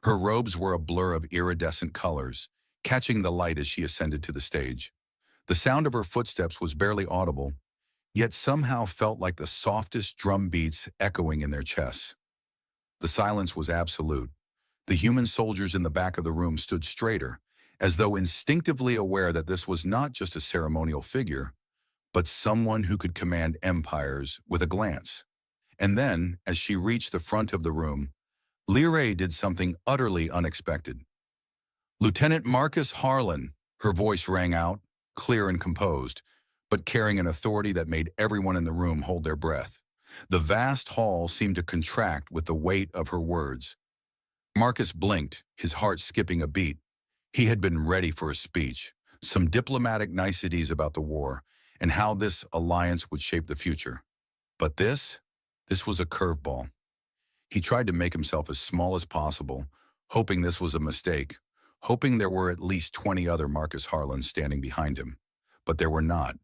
Her robes were a blur of iridescent colors, catching the light as she ascended to the stage. The sound of her footsteps was barely audible, yet somehow felt like the softest drum beats echoing in their chests. The silence was absolute. The human soldiers in the back of the room stood straighter, as though instinctively aware that this was not just a ceremonial figure, but someone who could command empires with a glance. And then, as she reached the front of the room, Lyrae did something utterly unexpected. "Lieutenant Marcus Harlan," her voice rang out, clear and composed, but carrying an authority that made everyone in the room hold their breath. The vast hall seemed to contract with the weight of her words. Marcus blinked, his heart skipping a beat. He had been ready for a speech, some diplomatic niceties about the war, and how this alliance would shape the future. But this was a curveball. He tried to make himself as small as possible, hoping this was a mistake, hoping there were at least 20 other Marcus Harlans standing behind him. But there were not.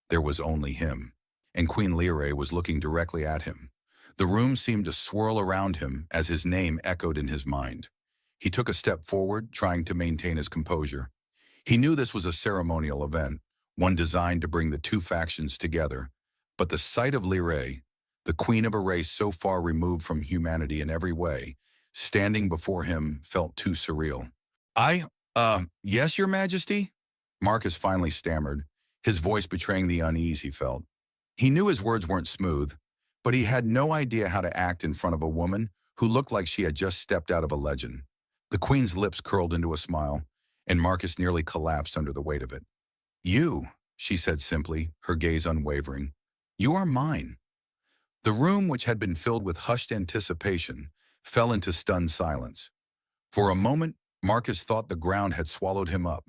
There was only him, and Queen Lyrae was looking directly at him. The room seemed to swirl around him as his name echoed in his mind. He took a step forward, trying to maintain his composure. He knew this was a ceremonial event, one designed to bring the two factions together, but the sight of Lyrae, the queen of a race so far removed from humanity in every way, standing before him felt too surreal. Yes, Your Majesty?" Marcus finally stammered, his voice betraying the unease he felt. He knew his words weren't smooth, but he had no idea how to act in front of a woman who looked like she had just stepped out of a legend. The queen's lips curled into a smile, and Marcus nearly collapsed under the weight of it. "You," she said simply, her gaze unwavering. "You are mine." The room, which had been filled with hushed anticipation, fell into stunned silence. For a moment, Marcus thought the ground had swallowed him up.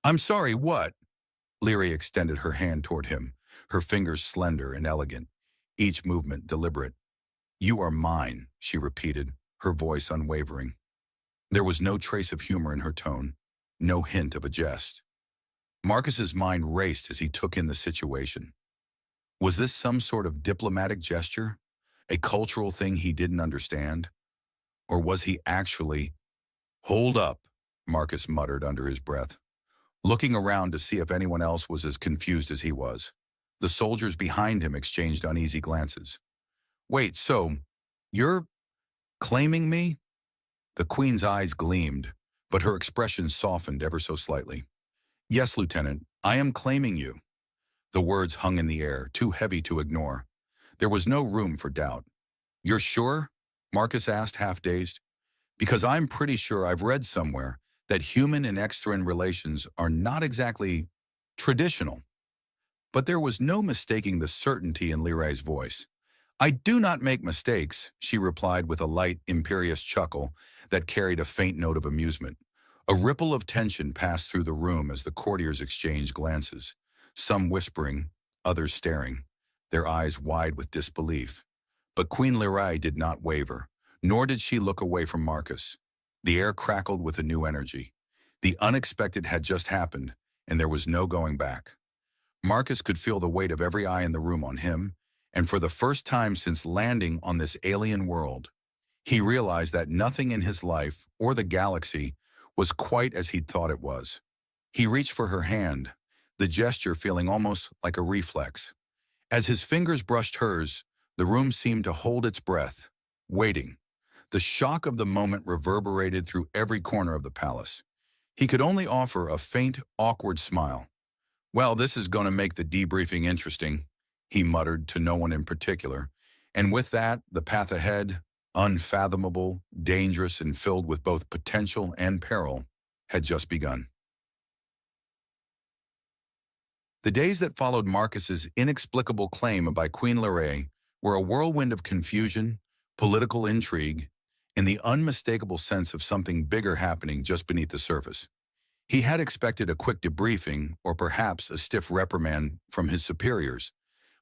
"I'm sorry, what?" Lyrae extended her hand toward him, her fingers slender and elegant, each movement deliberate. "You are mine," she repeated, her voice unwavering. There was no trace of humor in her tone, no hint of a jest. Marcus's mind raced as he took in the situation. Was this some sort of diplomatic gesture? A cultural thing he didn't understand? Or was he actually— "Hold up," Marcus muttered under his breath, looking around to see if anyone else was as confused as he was. The soldiers behind him exchanged uneasy glances. "Wait, so you're claiming me?" The queen's eyes gleamed, but her expression softened ever so slightly. "Yes, Lieutenant, I am claiming you." The words hung in the air, too heavy to ignore. There was no room for doubt. "You're sure?" Marcus asked, half-dazed. "Because I'm pretty sure I've read somewhere that human and extran relations are not exactly traditional." But there was no mistaking the certainty in Lyrae's voice. "I do not make mistakes," she replied with a light, imperious chuckle that carried a faint note of amusement. A ripple of tension passed through the room as the courtiers exchanged glances, some whispering, others staring, their eyes wide with disbelief. But Queen Lyrae did not waver, nor did she look away from Marcus. The air crackled with a new energy. The unexpected had just happened, and there was no going back. Marcus could feel the weight of every eye in the room on him, and for the first time since landing on this alien world, he realized that nothing in his life or the galaxy was quite as he'd thought it was. He reached for her hand, the gesture feeling almost like a reflex. As his fingers brushed hers, the room seemed to hold its breath, waiting. The shock of the moment reverberated through every corner of the palace. He could only offer a faint, awkward smile. "Well, this is going to make the debriefing interesting," he muttered to no one in particular, And with that, the path ahead, unfathomable, dangerous, and filled with both potential and peril, had just begun. The days that followed Marcus's inexplicable claim by Queen Lerae were a whirlwind of confusion, political intrigue, and the unmistakable sense of something bigger happening just beneath the surface. He had expected a quick debriefing or perhaps a stiff reprimand from his superiors,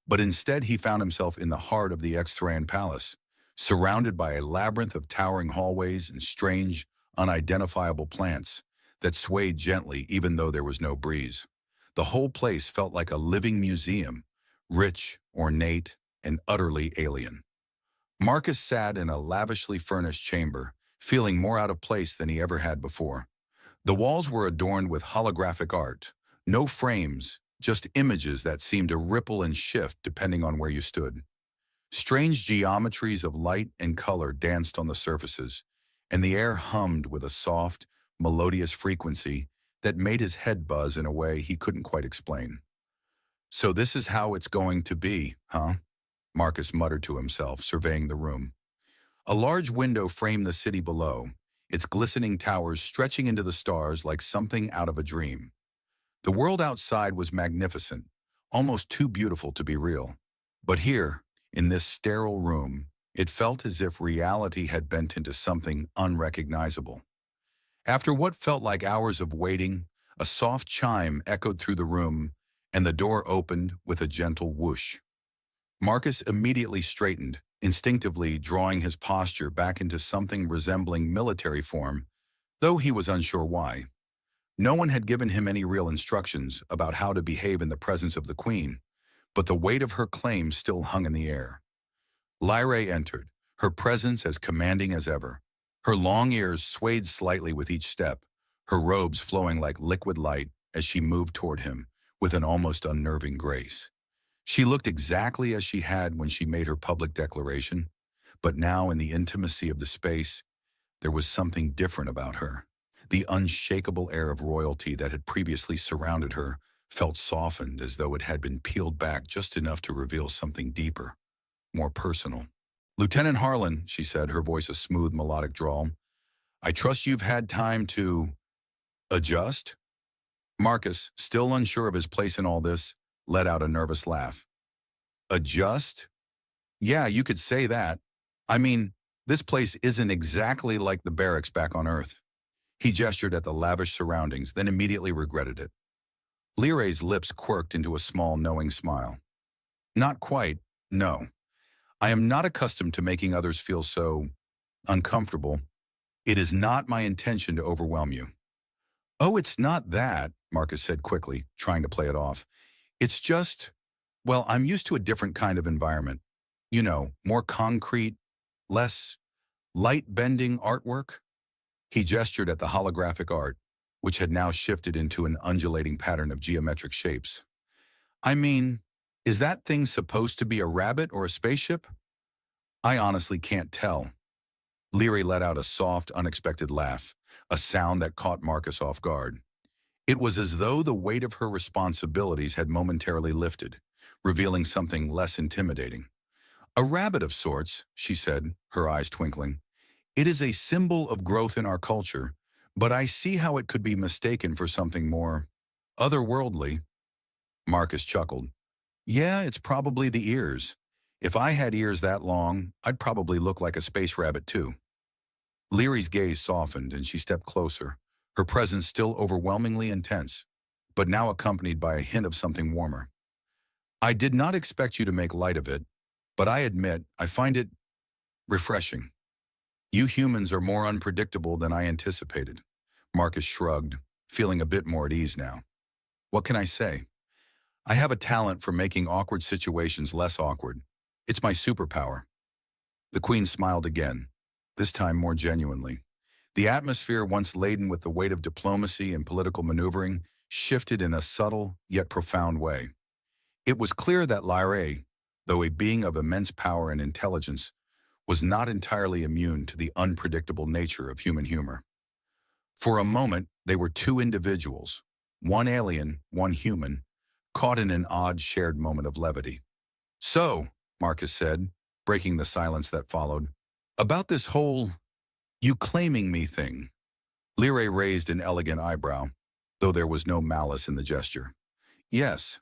but instead he found himself in the heart of the X-Thraean palace, surrounded by a labyrinth of towering hallways and strange, unidentifiable plants that swayed gently even though there was no breeze. The whole place felt like a living museum, rich, ornate, and utterly alien. Marcus sat in a lavishly furnished chamber, feeling more out of place than he ever had before. The walls were adorned with holographic art, no frames, just images that seemed to ripple and shift depending on where you stood. Strange geometries of light and color danced on the surfaces, and the air hummed with a soft, melodious frequency that made his head buzz in a way he couldn't quite explain. "So this is how it's going to be, huh?" Marcus muttered to himself, surveying the room. A large window framed the city below, its glistening towers stretching into the stars like something out of a dream. The world outside was magnificent, almost too beautiful to be real. But here, in this sterile room, it felt as if reality had bent into something unrecognizable. After what felt like hours of waiting, a soft chime echoed through the room, and the door opened with a gentle whoosh. Marcus immediately straightened, instinctively drawing his posture back into something resembling military form, though he was unsure why. No one had given him any real instructions about how to behave in the presence of the queen, but the weight of her claim still hung in the air. Lyrae entered, her presence as commanding as ever. Her long ears swayed slightly with each step, her robes flowing like liquid light as she moved toward him with an almost unnerving grace. She looked exactly as she had when she made her public declaration, but now in the intimacy of the space, there was something different about her. The unshakable air of royalty that had previously surrounded her felt softened as though it had been peeled back just enough to reveal something deeper, more personal. "Lieutenant Harlan," she said, her voice a smooth, melodic drawl, "I trust you've had time to adjust?" Marcus, still unsure of his place in all this, let out a nervous laugh. "Adjust? Yeah, you could say that. I mean, this place isn't exactly like the barracks back on Earth." He gestured at the lavish surroundings, then immediately regretted it. Lyrae's lips quirked into a small, knowing smile. "Not quite, no. I am not accustomed to making others feel so uncomfortable. It is not my intention to overwhelm you." "Oh, it's not that," Marcus said quickly, trying to play it off. "It's just, well, I'm used to a different kind of environment. You know, more concrete, less light-bending artwork." He gestured at the holographic art, which had now shifted into an undulating pattern of geometric shapes. "I mean, is that thing supposed to be a rabbit or a spaceship?" "I honestly can't tell." Lyrae let out a soft, unexpected laugh, a sound that caught Marcus off guard. It was as though the weight of her responsibilities had momentarily lifted, revealing something less intimidating. "A rabbit of sorts," she said, her eyes twinkling. "It is a symbol of growth in our culture, but I see how it could be mistaken for something more otherworldly." Marcus chuckled. "Yeah, it's probably the ears. If I had ears that long, I'd probably look like a space rabbit too." Lyrae's gaze softened and she stepped closer, her presence still overwhelmingly intense, but now accompanied by a hint of something warmer. "I did not expect you to make light of it, but I admit I find it refreshing. You humans are more unpredictable than I anticipated." Marcus shrugged, feeling a bit more at ease now. "What can I say? I have a talent for making awkward situations less awkward. It's my superpower." The Queen smiled again, this time more genuinely. The atmosphere, once laden with the weight of diplomacy and political maneuvering, shifted in a subtle yet profound way. It was clear that Lyrae, though a being of immense power and intelligence, was not entirely immune to the unpredictable nature of human humor. For a moment, they were two individuals, one alien, one human, caught in an odd shared moment of levity. "So," Marcus said, breaking the silence that followed. About this whole "you claiming me" thing. Lyrae raised an elegant eyebrow, though there was no malice in the gesture. Yes,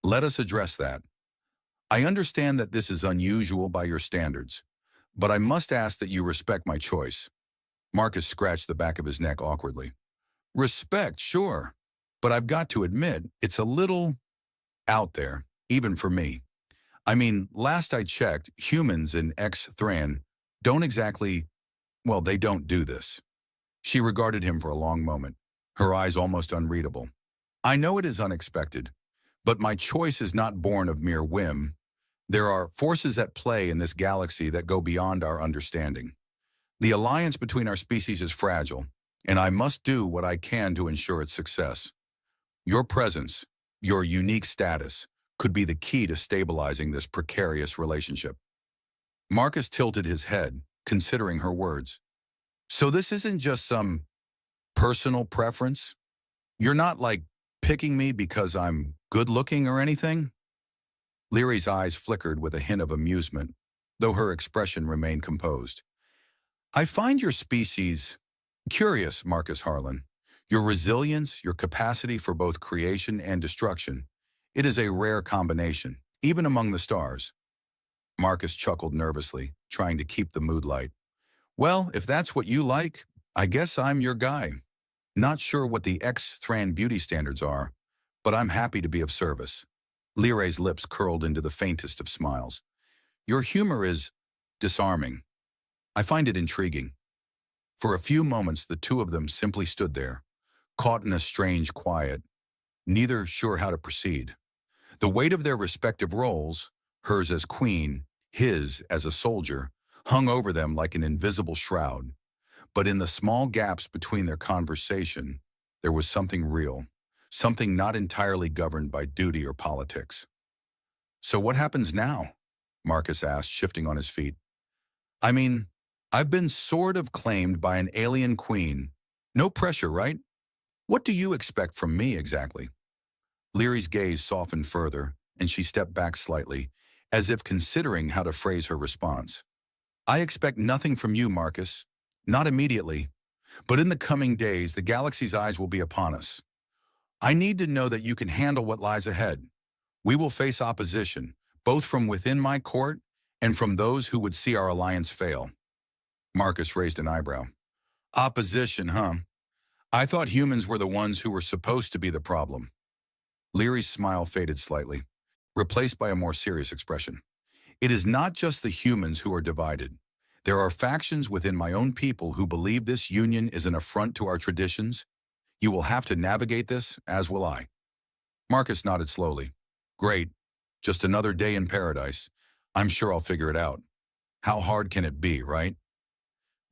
let us address that. I understand that this is unusual by your standards, but I must ask that you respect my choice. Marcus scratched the back of his neck awkwardly. Respect, sure, but I've got to admit, it's a little out there, even for me. I mean, last I checked, humans in X-Thran don't exactly, well, they don't do this. She regarded him for a long moment, her eyes almost unreadable. I know it is unexpected, but my choice is not born of mere whim. There are forces at play in this galaxy that go beyond our understanding. The alliance between our species is fragile, and I must do what I can to ensure its success. Your presence, your unique status, could be the key to stabilizing this precarious relationship. Marcus tilted his head, considering her words. So this isn't just some personal preference? You're not like picking me because I'm good-looking or anything? Lyrae's eyes flickered with a hint of amusement, though her expression remained composed. I find your species curious, Marcus Harlan. Your resilience, your capacity for both creation and destruction. It is a rare combination, even among the stars. Marcus chuckled nervously, trying to keep the mood light. Well, if that's what you like, I guess I'm your guy. Not sure what the X-Thran beauty standards are, but I'm happy to be of service. Lyrae's lips curled into the faintest of smiles. Your humor is disarming. I find it intriguing. For a few moments, the two of them simply stood there, caught in a strange quiet, neither sure how to proceed. The weight of their respective roles, hers as queen, his as a soldier, hung over them like an invisible shroud. But in the small gaps between their conversation, there was something real, something not entirely governed by duty or politics. So what happens now? Marcus asked, shifting on his feet. I mean, I've been sort of claimed by an alien queen. No pressure, right? What do you expect from me exactly? Lyrae's gaze softened further, and she stepped back slightly, as if considering how to phrase her response. I expect nothing from you, Marcus. Not immediately. But in the coming days, the galaxy's eyes will be upon us. I need to know that you can handle what lies ahead. We will face opposition, both from within my court and from those who would see our alliance fail. Marcus raised an eyebrow. Opposition, huh? I thought humans were the ones who were supposed to be the problem. Lyrae's smile faded slightly, replaced by a more serious expression. It is not just the humans who are divided. There are factions within my own people who believe this union is an affront to our traditions. You will have to navigate this, as will I. Marcus nodded slowly. Great. Just another day in paradise. I'm sure I'll figure it out. How hard can it be, right?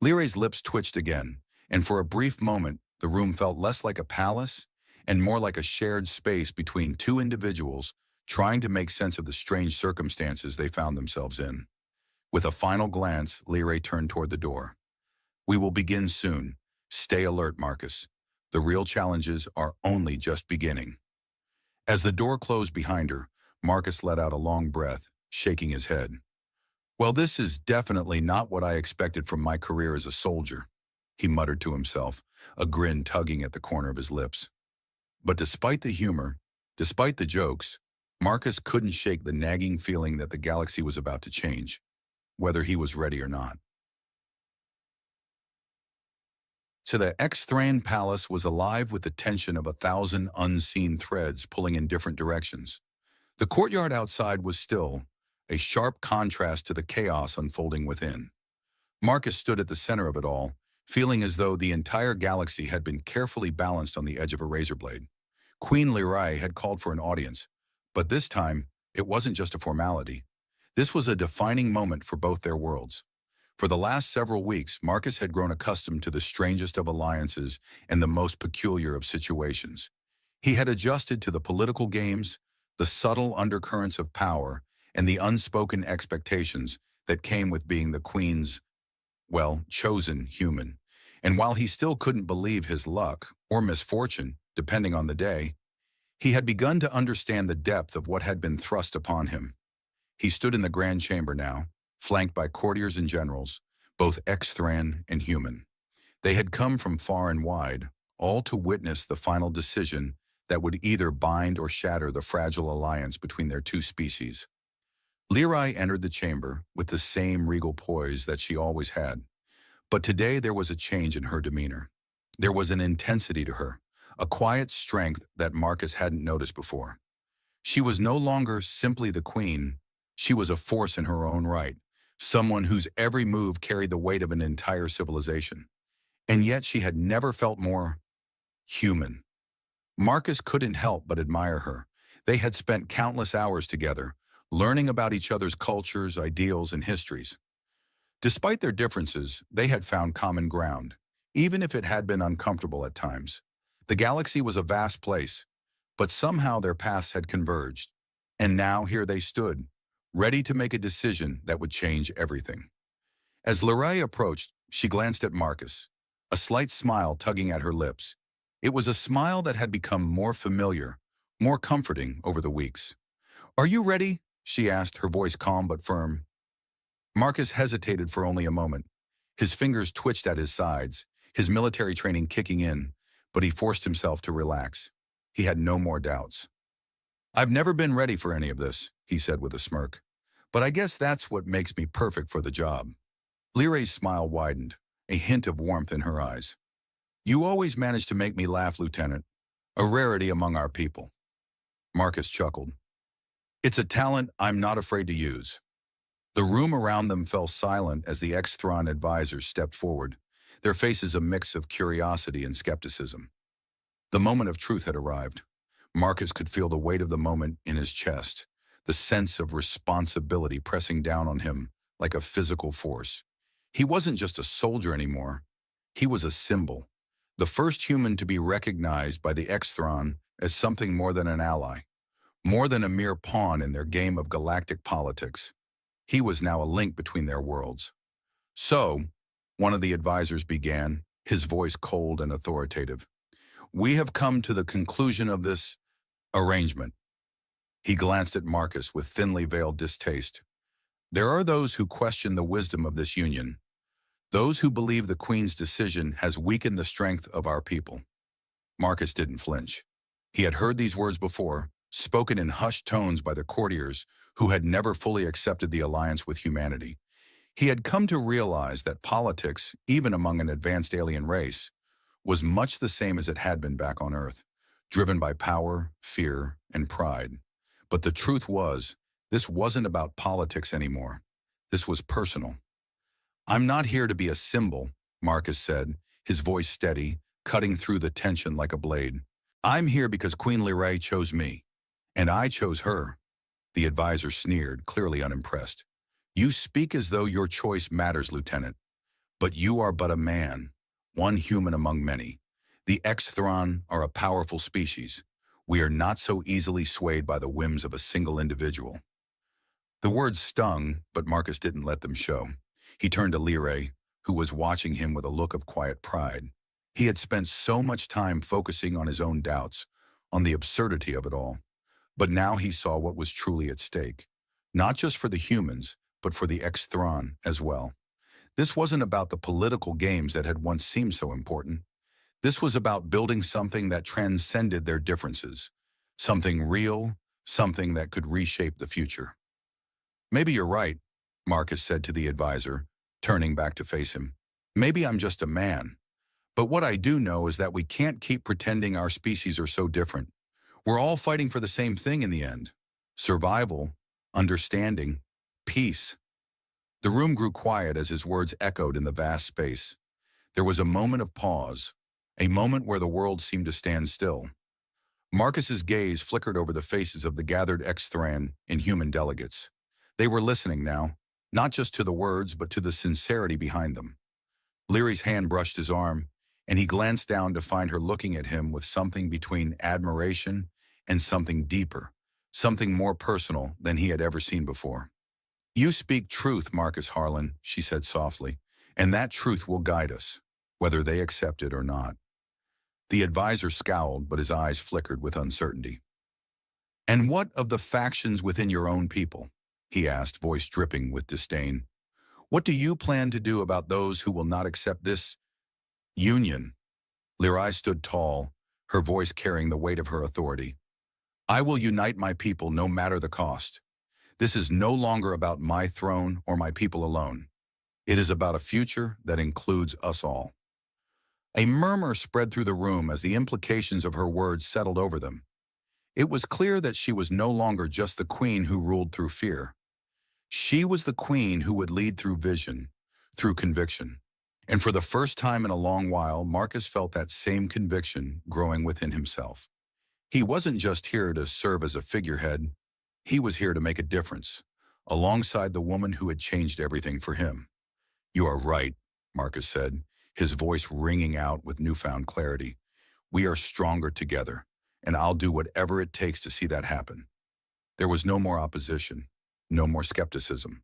Lyrae's lips twitched again, and for a brief moment, the room felt less like a palace and more like a shared space between two individuals trying to make sense of the strange circumstances they found themselves in. With a final glance, Lyrae turned toward the door. We will begin soon. Stay alert, Marcus. The real challenges are only just beginning. As the door closed behind her, Marcus let out a long breath, shaking his head. Well, this is definitely not what I expected from my career as a soldier, he muttered to himself, a grin tugging at the corner of his lips. But despite the humor, despite the jokes, Marcus couldn't shake the nagging feeling that the galaxy was about to change, whether he was ready or not. So the X-Thran Palace was alive with the tension of 1,000 unseen threads pulling in different directions. The courtyard outside was still, a sharp contrast to the chaos unfolding within. Marcus stood at the center of it all, feeling as though the entire galaxy had been carefully balanced on the edge of a razor blade. Queen Lyrae had called for an audience, but this time, it wasn't just a formality. This was a defining moment for both their worlds. For the last several weeks, Marcus had grown accustomed to the strangest of alliances and the most peculiar of situations. He had adjusted to the political games, the subtle undercurrents of power, and the unspoken expectations that came with being the Queen's, well, chosen human. And while he still couldn't believe his luck, or misfortune, depending on the day, he had begun to understand the depth of what had been thrust upon him. He stood in the grand chamber now, flanked by courtiers and generals, both Exthran and human. They had come from far and wide, all to witness the final decision that would either bind or shatter the fragile alliance between their two species. Lyrai entered the chamber with the same regal poise that she always had, but today there was a change in her demeanor. There was an intensity to her, a quiet strength that Marcus hadn't noticed before. She was no longer simply the queen, she was a force in her own right, someone whose every move carried the weight of an entire civilization. And yet she had never felt more human. Marcus couldn't help but admire her. They had spent countless hours together, learning about each other's cultures, ideals, and histories. Despite their differences, they had found common ground, even if it had been uncomfortable at times. The galaxy was a vast place, but somehow their paths had converged. And now here they stood, ready to make a decision that would change everything. As Lyrai approached, she glanced at Marcus, a slight smile tugging at her lips. It was a smile that had become more familiar, more comforting over the weeks. "Are you ready?" she asked, her voice calm but firm. Marcus hesitated for only a moment. His fingers twitched at his sides, his military training kicking in, but he forced himself to relax. He had no more doubts. "I've never been ready for any of this," he said with a smirk. "But I guess that's what makes me perfect for the job." Lyrai's smile widened, a hint of warmth in her eyes. "You always manage to make me laugh, Lieutenant. A rarity among our people." Marcus chuckled. "It's a talent I'm not afraid to use." The room around them fell silent as the Exthron advisors stepped forward, their faces a mix of curiosity and skepticism. The moment of truth had arrived. Marcus could feel the weight of the moment in his chest, the sense of responsibility pressing down on him like a physical force. He wasn't just a soldier anymore. He was a symbol, the first human to be recognized by the Exthron as something more than an ally, more than a mere pawn in their game of galactic politics. He was now a link between their worlds. "So," one of the advisors began, his voice cold and authoritative, "we have come to the conclusion of this arrangement." He glanced at Marcus with thinly veiled distaste. "There are those who question the wisdom of this union, those who believe the Queen's decision has weakened the strength of our people." Marcus didn't flinch. He had heard these words before, spoken in hushed tones by the courtiers who had never fully accepted the alliance with humanity. He had come to realize that politics, even among an advanced alien race, was much the same as it had been back on Earth, driven by power, fear, and pride. But the truth was, this wasn't about politics anymore. This was personal. "I'm not here to be a symbol," Marcus said, his voice steady, cutting through the tension like a blade. "I'm here because Queen Lyrai chose me, and I chose her." The advisor sneered, clearly unimpressed. "You speak as though your choice matters, Lieutenant. But you are but a man, one human among many. The Exthron are a powerful species. We are not so easily swayed by the whims of a single individual." The words stung, but Marcus didn't let them show. He turned to Lyrai, who was watching him with a look of quiet pride. He had spent so much time focusing on his own doubts, on the absurdity of it all. But now he saw what was truly at stake, not just for the humans, but for the Exthron as well. This wasn't about the political games that had once seemed so important. This was about building something that transcended their differences, something real, something that could reshape the future. "Maybe you're right," Marcus said to the advisor, turning back to face him. "Maybe I'm just a man. But what I do know is that we can't keep pretending our species are so different. We're all fighting for the same thing in the end. Survival, understanding, peace." The room grew quiet as his words echoed in the vast space. There was a moment of pause, a moment where the world seemed to stand still. Marcus's gaze flickered over the faces of the gathered Exthran and human delegates. They were listening now, not just to the words, but to the sincerity behind them. Lyrai's hand brushed his arm, and he glanced down to find her looking at him with something between admiration and something deeper, something more personal than he had ever seen before. "You speak truth, Marcus Harlan," she said softly, "and that truth will guide us, whether they accept it or not." The advisor scowled, but his eyes flickered with uncertainty. "And what of the factions within your own people?" he asked, voice dripping with disdain. What do you plan to do about those who will not accept this union? Lirai stood tall, her voice carrying the weight of her authority. I will unite my people no matter the cost. This is no longer about my throne or my people alone. It is about a future that includes us all. A murmur spread through the room as the implications of her words settled over them. It was clear that she was no longer just the queen who ruled through fear. She was the queen who would lead through vision, through conviction. And for the first time in a long while, Marcus felt that same conviction growing within himself. He wasn't just here to serve as a figurehead. He was here to make a difference, alongside the woman who had changed everything for him. You are right, Marcus said, his voice ringing out with newfound clarity. We are stronger together, and I'll do whatever it takes to see that happen. There was no more opposition, no more skepticism.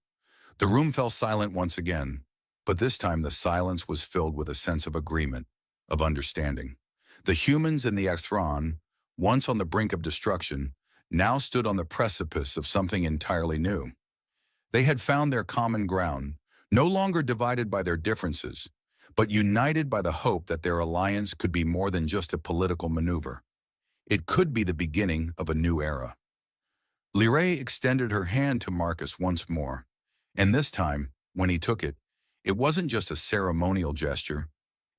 The room fell silent once again, but this time the silence was filled with a sense of agreement, of understanding. The humans and the Exthron, once on the brink of destruction, now stood on the precipice of something entirely new. They had found their common ground, no longer divided by their differences, but united by the hope that their alliance could be more than just a political maneuver. It could be the beginning of a new era. Lirai extended her hand to Marcus once more, and this time, when he took it, it wasn't just a ceremonial gesture.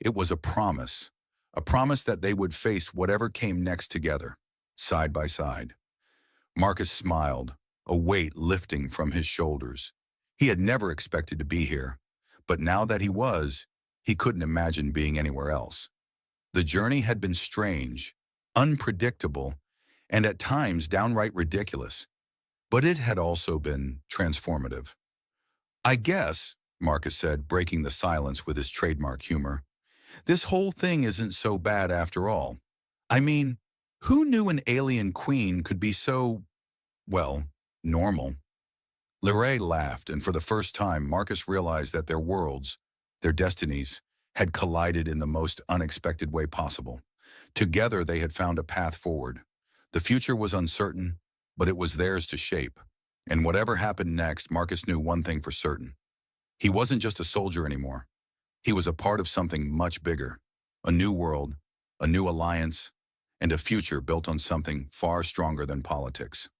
It was a promise that they would face whatever came next together, side by side. Marcus smiled, a weight lifting from his shoulders. He had never expected to be here, but now that he was, he couldn't imagine being anywhere else. The journey had been strange, unpredictable, and at times downright ridiculous, but it had also been transformative. I guess, Marcus said, breaking the silence with his trademark humor, this whole thing isn't so bad after all. I mean, who knew an alien queen could be so, well, normal? Lirai laughed, and for the first time, Marcus realized that their worlds, their destinies, had collided in the most unexpected way possible. Together, they had found a path forward. The future was uncertain, but it was theirs to shape. And whatever happened next, Marcus knew one thing for certain. He wasn't just a soldier anymore. He was a part of something much bigger, a new world, a new alliance, and a future built on something far stronger than politics.